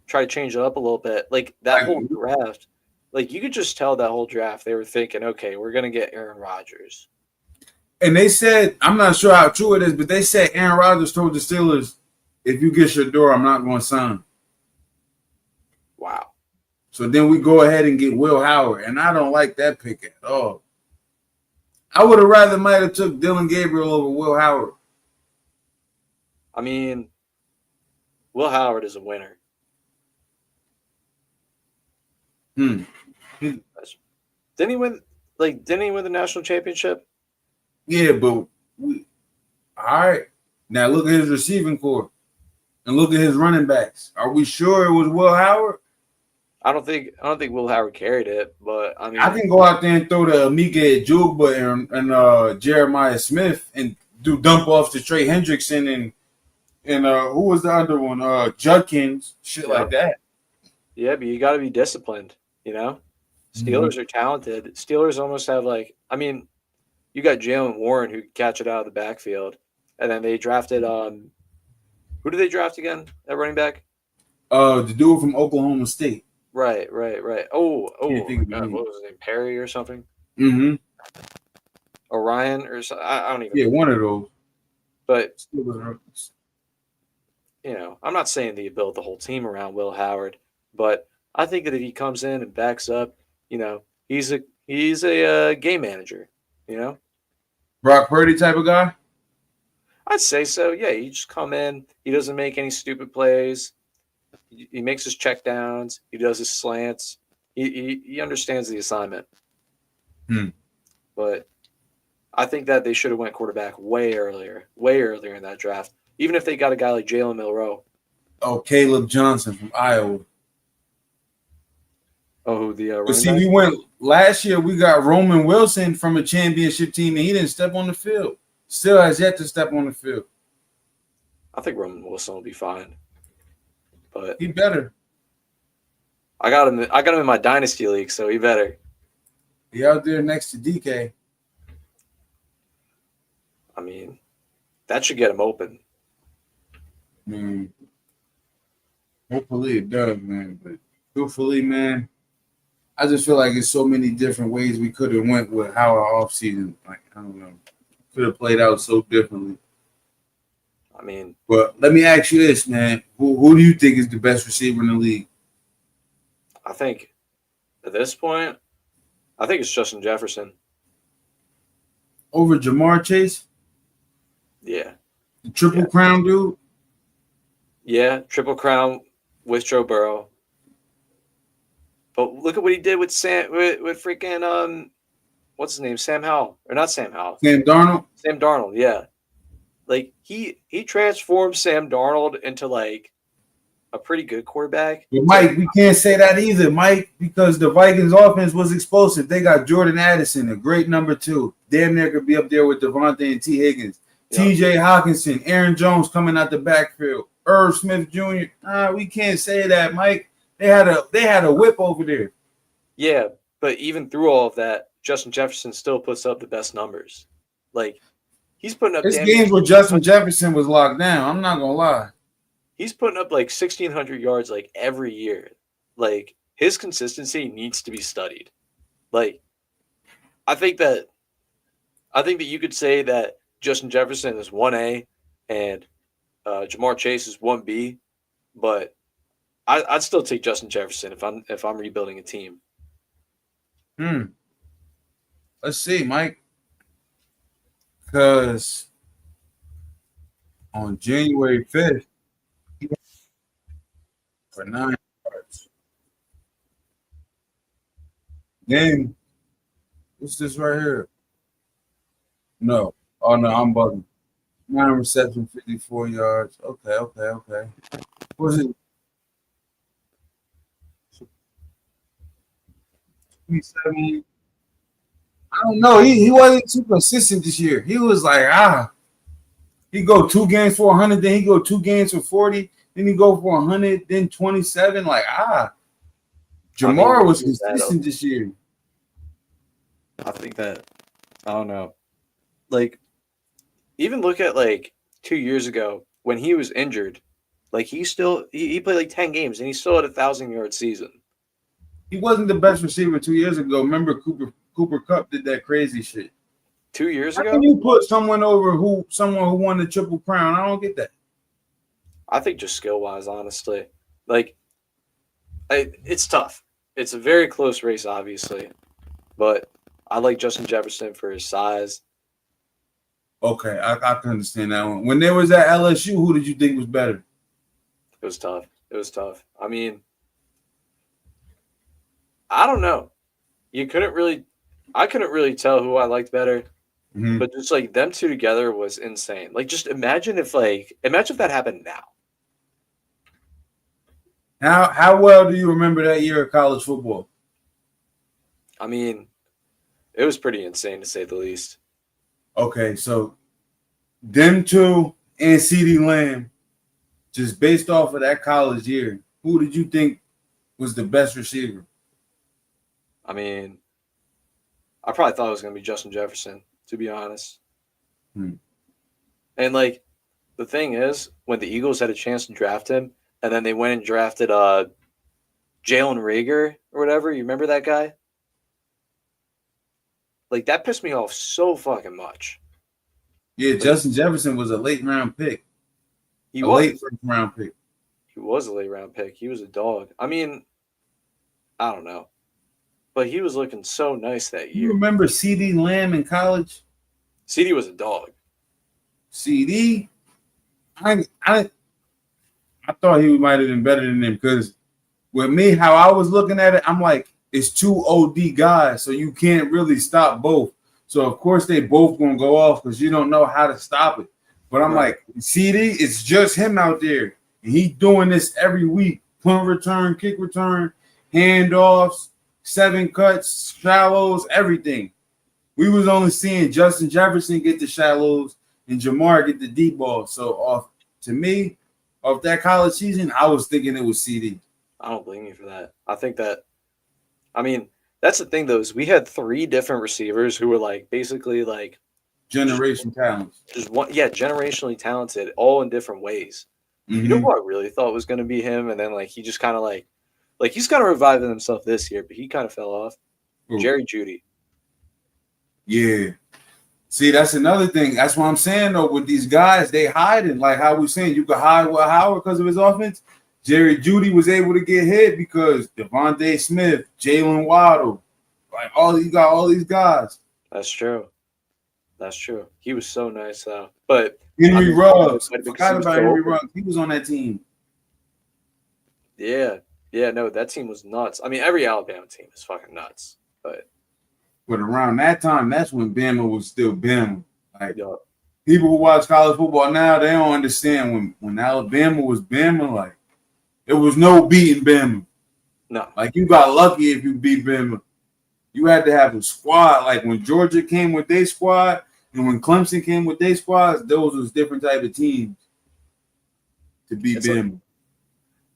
try to change it up a little bit? Like, that whole draft, like, you could just tell that whole draft they were thinking, okay, we're going to get Aaron Rodgers. And they said, I'm not sure how true it is, but they said Aaron Rodgers told the Steelers, if you get Shador, I'm not going to sign. Wow. So then we go ahead and get Will Howard, and I don't like that pick at all. I would have rather might have took Dylan Gabriel over Will Howard. I mean, Will Howard is a winner. Didn't he win the national championship? Yeah, but all right. Now look at his receiving core and look at his running backs. Are we sure it was Will Howard? I don't think Will Howard carried it, but I mean, I can go out there and throw the Amika Jugba and Jeremiah Smith and do dump offs to Trey Hendrickson and who was the other one? Judkins, shit like that. Yeah, but you got to be disciplined, you know? Steelers are talented. Steelers almost have you got Jalen Warren who can catch it out of the backfield. And then they drafted who did they draft again at running back? The dude from Oklahoma State. Right. Oh, what was his name? Perry or something? Mm-hmm. Orion or something. I don't even know. Yeah, one of those. But I'm not saying that you build the whole team around Will Howard, but I think that if he comes in and backs up, he's a game manager, Brock Purdy type of guy? I'd say so. Yeah, he just come in. He doesn't make any stupid plays. He makes his check downs. He does his slants. He understands the assignment. But I think that they should have went quarterback way earlier in that draft. Even if they got a guy like Jalen Milroe. Oh, Caleb Johnson from Iowa. Oh, the but see, we went last year. We got Roman Wilson from a championship team, and he didn't step on the field. Still has yet to step on the field. I think Roman Wilson will be fine, but he better. I got him in my dynasty league, so he better. He out there next to DK. I mean, that should get him open. Hopefully it does, man. But truthfully, man, I just feel like there's so many different ways we could have went with how our offseason, I don't know, could have played out so differently. I mean, but let me ask you this, man. Who do you think is the best receiver in the league? I think at this point, I think it's Justin Jefferson. Over Jamar Chase? Yeah. The Triple Crown dude? Yeah, Triple Crown with Joe Burrow. But look at what he did with freaking what's his name? Sam Howell. Or not Sam Howell. Sam Darnold? Sam Darnold, yeah. Like he transformed Sam Darnold into like a pretty good quarterback. But Mike, we can't say that either, Mike, because the Vikings offense was explosive. They got Jordan Addison, a great number 2. Damn near could be up there with Devontae and T. Higgins. TJ Hawkinson, Aaron Jones coming out the backfield. Irv Smith Jr. We can't say that, Mike. They had a whip over there. Yeah, but even through all of that, Justin Jefferson still puts up the best numbers. Like he's putting up. This games where Justin Jefferson was locked down. I'm not gonna lie. He's putting up like 1,600 yards like every year. Like his consistency needs to be studied. Like I think that you could say that Justin Jefferson is 1A and Jamar Chase is 1B, but I'd still take Justin Jefferson if I'm rebuilding a team. Let's see, Mike. Because on January 5th, for 9 yards. Then what's this right here? No. Oh no, I'm bugging. 9 receptions, 54 yards. Okay. Was it 27? I don't know. He wasn't too consistent this year. He was like, he go 2 games for 100, then he go 2 games for 40, then he go for 100, then 27. Like, Jamar was consistent this year. I think that, I don't know. Like, even look at like 2 years ago when he was injured, like he played like 10 games and he still had 1,000-yard season. He wasn't the best receiver 2 years ago. Remember Cooper Kupp did that crazy shit. 2 years ago? How can you put someone who won the Triple Crown? I don't get that. I think just skill-wise, honestly. Like, it's tough. It's a very close race, obviously. But I like Justin Jefferson for his size. Okay, I can understand that one. When there was at LSU, who did you think was better? It was tough. I mean, I don't know. I couldn't really tell who I liked better. Mm-hmm. But just like them two together was insane. Like, just imagine if that happened now. How well do you remember that year of college football? I mean, it was pretty insane to say the least. Okay, so them two and CeeDee Lamb, just based off of that college year, who did you think was the best receiver? I mean, I probably thought it was going to be Justin Jefferson, to be honest. And like, the thing is, when the Eagles had a chance to draft him, and then they went and drafted Jalen Reagor or whatever, you remember that guy? Like, that pissed me off so fucking much. Yeah, like, Justin Jefferson was a late round pick. Late first round pick. He was a late round pick. He was a dog. I mean, I don't know. But he was looking so nice that year. You remember CeeDee Lamb in college? CeeDee was a dog. CeeDee? I thought he might have been better than him because with me, how I was looking at it, I'm like, it's two OD guys, so you can't really stop both. So, of course, they both going to go off because you don't know how to stop it. But I'm like, CeeDee, it's just him out there. And he's doing this every week. Punt return, kick return, handoffs, 7 cuts, shallows, everything. We was only seeing Justin Jefferson get the shallows and Jamar get the deep ball. So, to me, of that college season, I was thinking it was CeeDee. I don't blame you for that. I think that, I mean, that's the thing, though, is we had 3 different receivers who were like basically like talents. Just one, generationally talented, all in different ways. Mm-hmm. You know who I really thought was going to be him, and then like he just kind of like he's kind of reviving himself this year, but he kind of fell off. Ooh. Jerry Jeudy. Yeah. See, that's another thing. That's what I'm saying, though, with these guys, they hiding. Like how we saying, you could hide with Howard because of his offense. Jerry Jeudy was able to get hit because Devontae Smith, Jalen Waddle, like you got all these guys. That's true. He was so nice, though. But Henry Ruggs, forgot about Henry Ruggs. He was on that team. Yeah, no, that team was nuts. I mean, every Alabama team is fucking nuts. But around that time, that's when Bama was still Bama. Like people who watch college football now, they don't understand when Alabama was Bama. Like there was no beating Bama. No, like you got lucky if you beat Bama. You had to have a squad. Like when Georgia came with their squad and when Clemson came with their squads, those was different type of teams to beat Bama.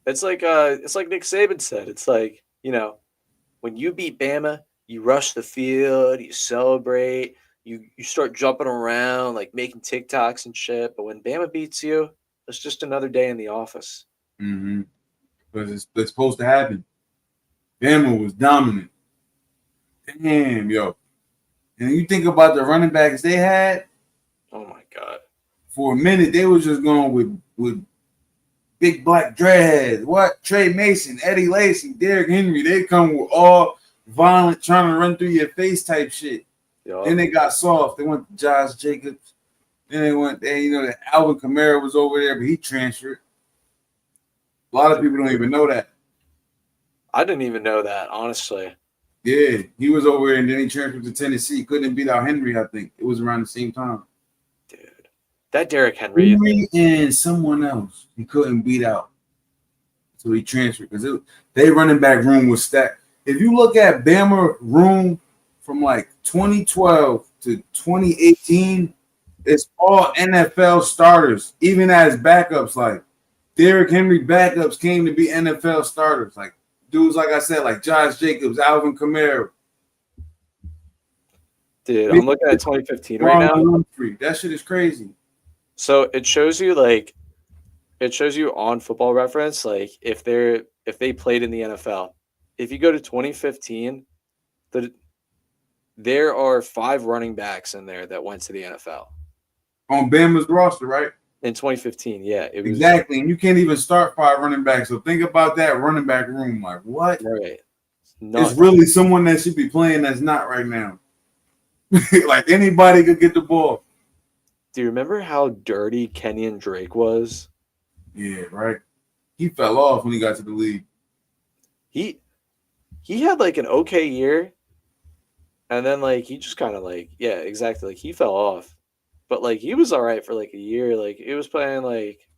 It's like Nick Saban said. It's like, when you beat Bama, you rush the field, you celebrate, you start jumping around, like making TikToks and shit. But when Bama beats you, it's just another day in the office. Mm-hmm. Because it's supposed to happen. Bama was dominant. Damn, yo. And you think about the running backs they had. Oh, my God. for a minute they was just going with big black dreadheads. What? Trey Mason, Eddie Lacy, Derrick Henry. They come with all violent, trying to run through your face type shit. Yup. Then they got soft. They went to Josh Jacobs. Then they went there. That Alvin Kamara was over there, but he transferred. A lot of people don't even know that. I didn't even know that, honestly. Yeah, he was over there, and then he transferred to Tennessee. Couldn't beat out Henry, I think. It was around the same time. Dude, that Derrick Henry and someone else he couldn't beat out. So he transferred because they running back room was stacked. If you look at Bama room from like 2012 to 2018, it's all NFL starters, even as backups. Like Derrick Henry backups came to be NFL starters. Like dudes, like I said, like Josh Jacobs, Alvin Kamara. Dude, I'm looking at 2015 right now. Humphrey. That shit is crazy. So it shows you on Football Reference, like if they played in the NFL. If you go to 2015, there are 5 running backs in there that went to the NFL. On Bama's roster, right? In 2015, yeah. It was, exactly. And you can't even start 5 running backs. So think about that running back room. Like, what? Right. It's really someone that should be playing that's not right now. Like, anybody could get the ball. Do you remember how dirty Kenyon Drake was? Yeah, right. He fell off when he got to the league. He had, like, an okay year. And then, like, he just kind of, like, yeah, exactly. Like, he fell off. But, like, he was all right for, like, a year. Like, he was playing, like,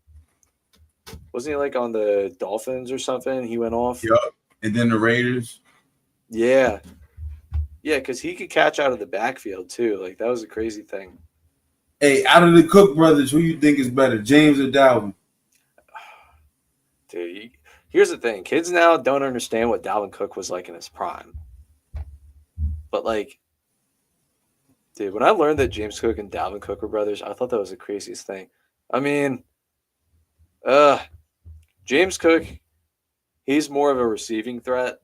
wasn't he, like, on the Dolphins or something? He went off. Yep. And then the Raiders. Yeah. Yeah, because he could catch out of the backfield, too. Like, that was a crazy thing. Hey, out of the Cook brothers, who you think is better, James or Dalvin? Dude, here's the thing. Kids now don't understand what Dalvin Cook was like in his prime. But, like, dude, when I learned that James Cook and Dalvin Cook were brothers, I thought that was the craziest thing. I mean, James Cook, he's more of a receiving threat.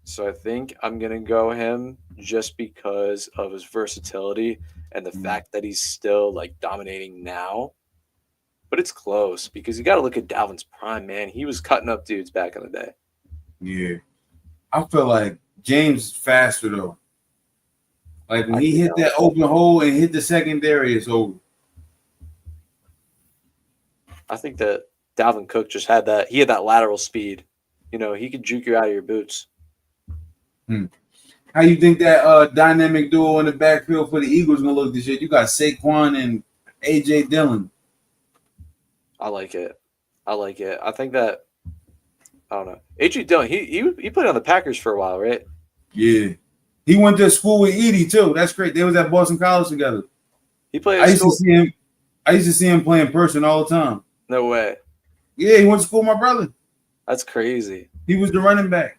So I think I'm going to go him just because of his versatility and the fact that he's still, like, dominating now. But it's close because you got to look at Dalvin's prime, man. He was cutting up dudes back in the day. Yeah. I feel like James is faster, though. Like, when he hit that open hole and hit the secondary, it's over. I think that Dalvin Cook just had that. He had that lateral speed. You know, he could juke you out of your boots. How you think that dynamic duo in the backfield for the Eagles going to look this year? You got Saquon and A.J. Dillon. I like it. I think that, I don't know. A.J. Dillon, he played on the Packers for a while, right? Yeah. He went to school with Edie, too. That's great. They was at Boston College together. He played I used to see him play in person all the time. No way. Yeah, he went to school with my brother. That's crazy. He was the running back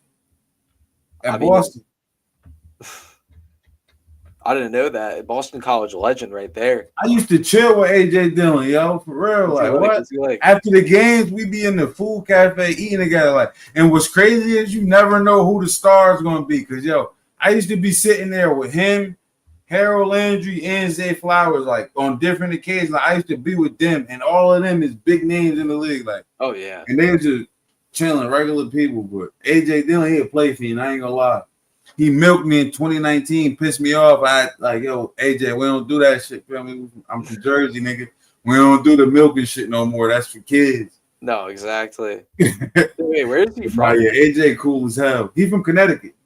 at Boston. I didn't know that. Boston College legend right there. I used to chill with A.J. Dillon, yo, for real. Like, what? After the games, we be in the food cafe eating together. Like, and what's crazy is you never know who the star is going to be. Because, yo, I used to be sitting there with him, Harold Landry, and Zay Flowers, like, on different occasions. Like, I used to be with them, and all of them is big names in the league. Like, oh, yeah. And they were just chilling, regular people. But A.J. Dillon, he a play fiend. I ain't going to lie. He milked me in 2019, pissed me off. I like, yo, AJ, we don't do that shit. Feel me? I'm from Jersey, nigga. We don't do the milking shit no more. That's for kids. No, exactly. Wait, where is he from? Yeah, AJ cool as hell. He from Connecticut.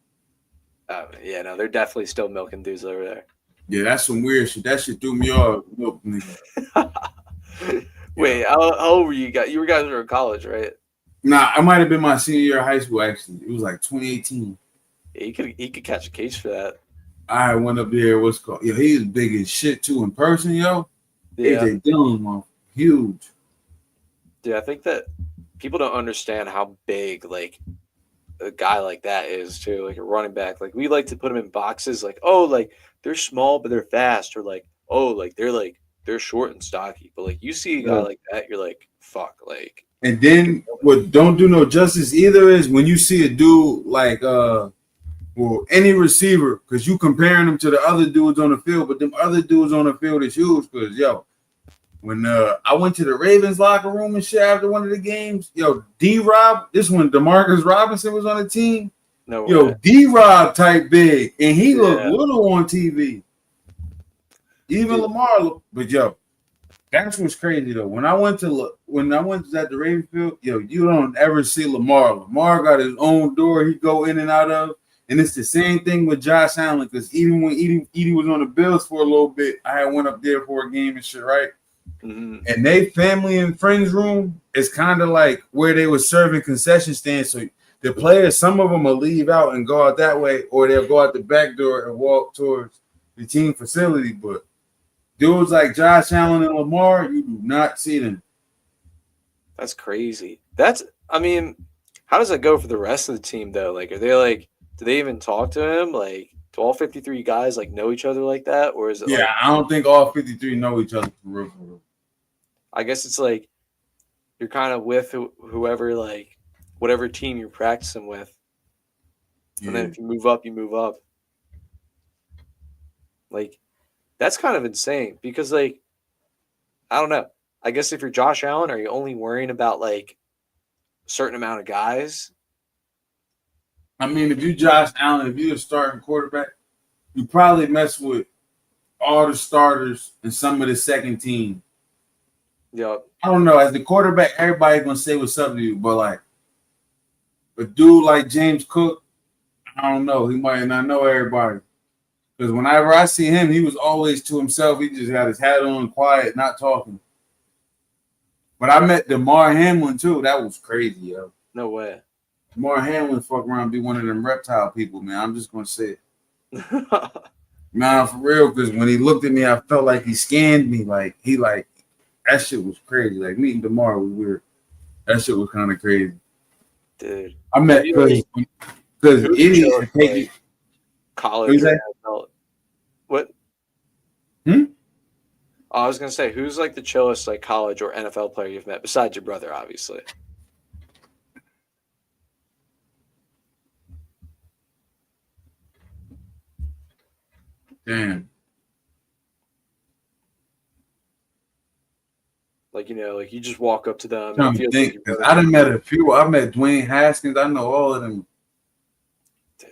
Yeah, no, they're definitely still milking dudes over there. Yeah, that's some weird shit. That shit threw me off. Milk, nigga. Wait, how old were you guys? You guys were in college, right? Nah, I might have been my senior year of high school, actually. It was like 2018. Yeah, he could catch a case for that. I went up there. What's called? Yo, he's big as shit too in person, yo. Yeah. AJ Dillon, man, huge. Dude, I think that people don't understand how big like a guy like that is too, like a running back. Like we like to put them in boxes, like oh, like they're small but they're fast, or like oh, like they're short and stocky. But like you see a guy like that, you're like fuck, like. And then what don't do no justice either is when you see a dude like well, any receiver, because you comparing them to the other dudes on the field, but them other dudes on the field is huge because, yo, When I went to the Ravens locker room and shit after one of the games, yo, D-Rob, this when DeMarcus Robinson was on the team. No Yo, way. D-Rob type big, and he looked Yeah. little on TV. Even Dude. Lamar, but yo, that's what's crazy though. When I went to at the Ravensfield, yo, you don't ever see Lamar. Lamar got his own door he go in and out of, and it's the same thing with Josh Allen. Because even when Edie was on the Bills for a little bit, I had went up there for a game and shit, right? Mm-hmm. And they family and friends room is kind of like where they were serving concession stands. So the players, some of them will leave out and go out that way, or they'll go out the back door and walk towards the team facility. But dudes like Josh Allen and Lamar, you do not see them. That's crazy. I mean, how does that go for the rest of the team though? Like, do they even talk to him? Like, do all 53 guys like know each other like that? Or is it Yeah, I don't think all 53 know each other for real. I guess it's like you're kind of with whoever, like, whatever team you're practicing with. And then if you move up, you move up. Like, that's kind of insane because, like, I don't know. I guess if you're Josh Allen, are you only worrying about, like, a certain amount of guys? I mean, if you Josh Allen, if you're a starting quarterback, you probably mess with all the starters and some of the second team. Yep. I don't know. As the quarterback, everybody's gonna say what's up to you, but like a dude like James Cook, I don't know. He might not know everybody. Because whenever I see him, he was always to himself. He just got his hat on, quiet, not talking. But I met DeMar Hamlin too. That was crazy, yo. No way. DeMar Hamlin fuck around and be one of them reptile people, man. I'm just gonna say it. Nah, for real, because when he looked at me, I felt like he scanned me. Like that shit was crazy. Like meeting DeMar was weird. That shit was kind of crazy. Dude. I met because idiots are taking college or NFL. What? Hmm? I was gonna say, who's like the chillest like college or NFL player you've met besides your brother, obviously? Damn. Like, you know, like you just walk up to them. I'm And trying to think, because I done met a few. I met Dwayne Haskins. I know all of them. Dude.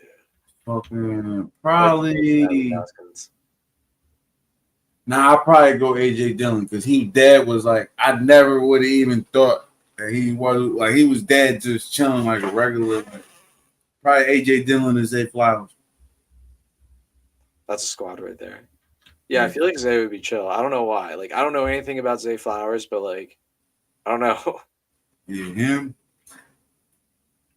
Fucking probably. Haskins. Nah, I'll probably go AJ Dillon because dad was like, I never would have even thought that he was dad just chilling like a regular. Like, probably AJ Dillon and Zay Flowers. That's a squad right there. Yeah, I feel like Zay would be chill. I don't know why. Like, I don't know anything about Zay Flowers, but like, I don't know. Yeah, him.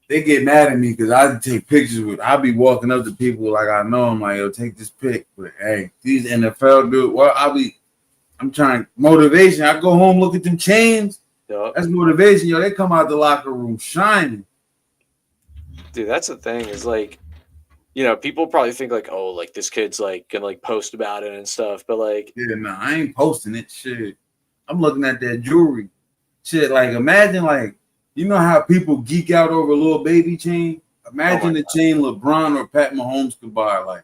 They get mad at me because I take pictures with. I'll be walking up to people like I know them, like, yo, take this pic. But hey, these NFL dude, well, I'm trying motivation. I go home, look at them chains. Yep. That's motivation, yo. They come out the locker room shining. Dude, that's the thing is like, you know, people probably think like, oh, like this kid's like gonna like post about it and stuff, but like, yeah, no, I ain't posting it. Shit, I'm looking at that jewelry. Shit, like imagine like, you know how people geek out over a little baby chain? Imagine the chain LeBron or Pat Mahomes could buy. Like,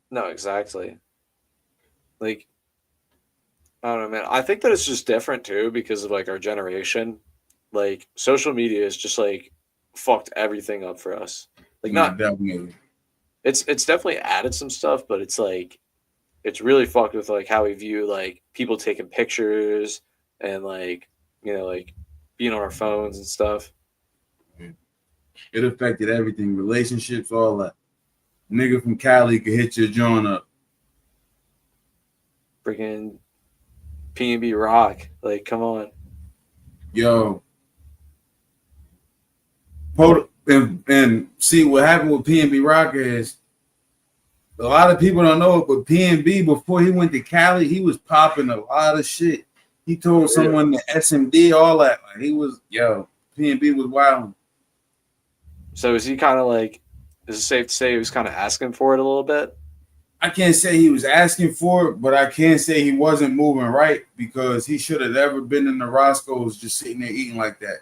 no, exactly. Like, I don't know, man. I think that it's just different too because of like our generation. Like, social media is just like fucked everything up for us. Like, not definitely. It's definitely added some stuff, but it's like it's really fucked with like how we view like people taking pictures and like, you know, like being on our phones and stuff. It affected everything, relationships, all that. Nigga from Cali could hit your joint up. Freaking P&B Rock, like, come on. Yo. And see what happened with P&B Rock is a lot of people don't know it, but P&B before he went to Cali, he was popping a lot of shit. He told someone the SMD, all that. Like he was, P&B was wild. So is he kind of like, is it safe to say he was kind of asking for it a little bit? I can't say he was asking for it, but I can say he wasn't moving right because he should have never been in the Roscoe's just sitting there eating like that.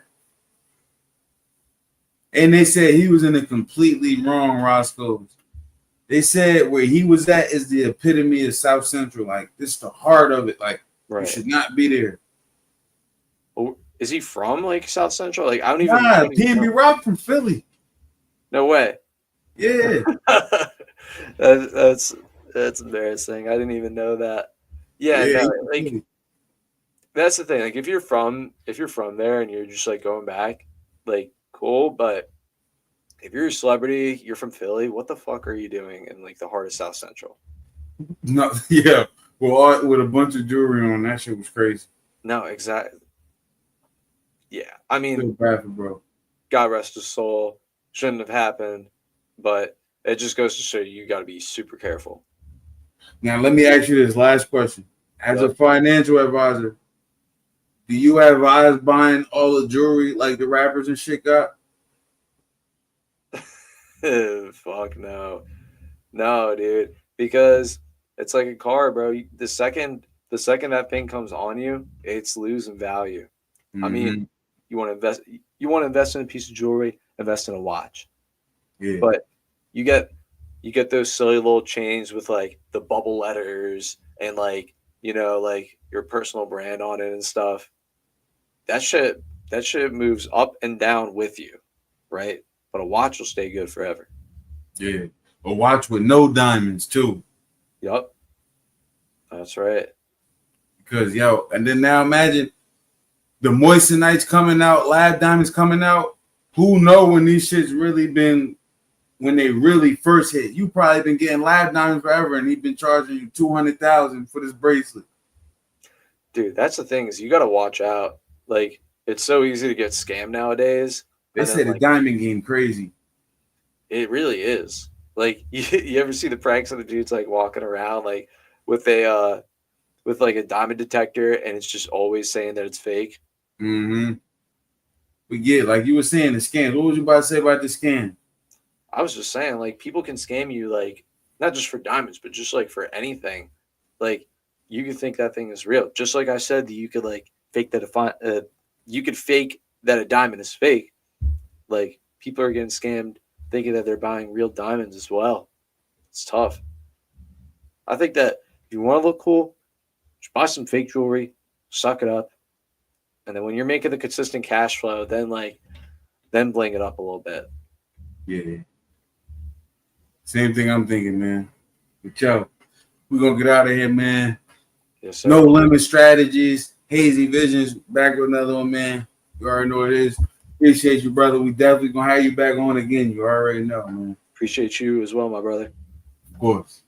And they said he was in a completely wrong Roscoe's. They said where he was at is the epitome of South Central. Like, this is the heart of it. Like, you Right. should not be there. Oh, is he from like South Central? Like I don't even Nah, think he's PNB from. Rock from Philly. No way. Yeah. That's embarrassing. I didn't even know that. Yeah, Yeah, no, he from like Philly. that's the thing. Like if you're from there and you're just like going back, like cool, but if you're a celebrity, you're from Philly, what the fuck are you doing in like the heart of South Central? No, yeah. Well, with a bunch of jewelry on, that shit was crazy. No, exactly. Yeah. I Feel mean, bad for bro. God rest his soul. Shouldn't have happened, but it just goes to show you got to be super careful. Now, let me ask you this last question. As a Yep. financial advisor, do you advise buying all the jewelry like the rappers and shit got? Fuck no. No, dude. Because it's like a car, bro. The second that thing comes on you, it's losing value. I mean, Mm-hmm. you want to invest in a piece of jewelry, invest in a watch. Yeah. But you get you get those silly little chains with like the bubble letters and like, like your personal brand on it and stuff. That shit that shit moves up and down with you, right? But a watch will stay good forever. Yeah. A watch with no diamonds too. Yup. That's right. Because and then now imagine the moistenites coming out, lab diamonds coming out. Who know when these shits really been when they really first hit? You probably been getting lab diamonds forever, and he been charging you 200,000 for this bracelet. Dude, that's the thing is you got to watch out. Like it's so easy to get scammed nowadays. I And then say the like diamond game crazy. it really is. Like you ever see the pranks of the dudes like walking around like with a with like a diamond detector and it's just always saying that it's fake. Mm-hmm. But yeah, like you were saying, the scams. What was you about to say about the scam? I was just saying like people can scam you like not just for diamonds but just like for anything. Like you could think that thing is real. Just like I said that you could like fake that you could fake that a diamond is fake. Like people are getting scammed thinking that they're buying real diamonds as well. It's tough. I think that if you want to look cool, just buy some fake jewelry, suck it up, and then when you're making the consistent cash flow, then bling it up a little bit. Yeah. Same thing I'm thinking, man. But we're gonna get out of here, man. Yes, No sir. limit strategies, hazy visions. Back with another one, man. You already know what it is. Appreciate you, brother. We definitely gonna have you back on again. You already know, man. Appreciate you as well, my brother. Of course.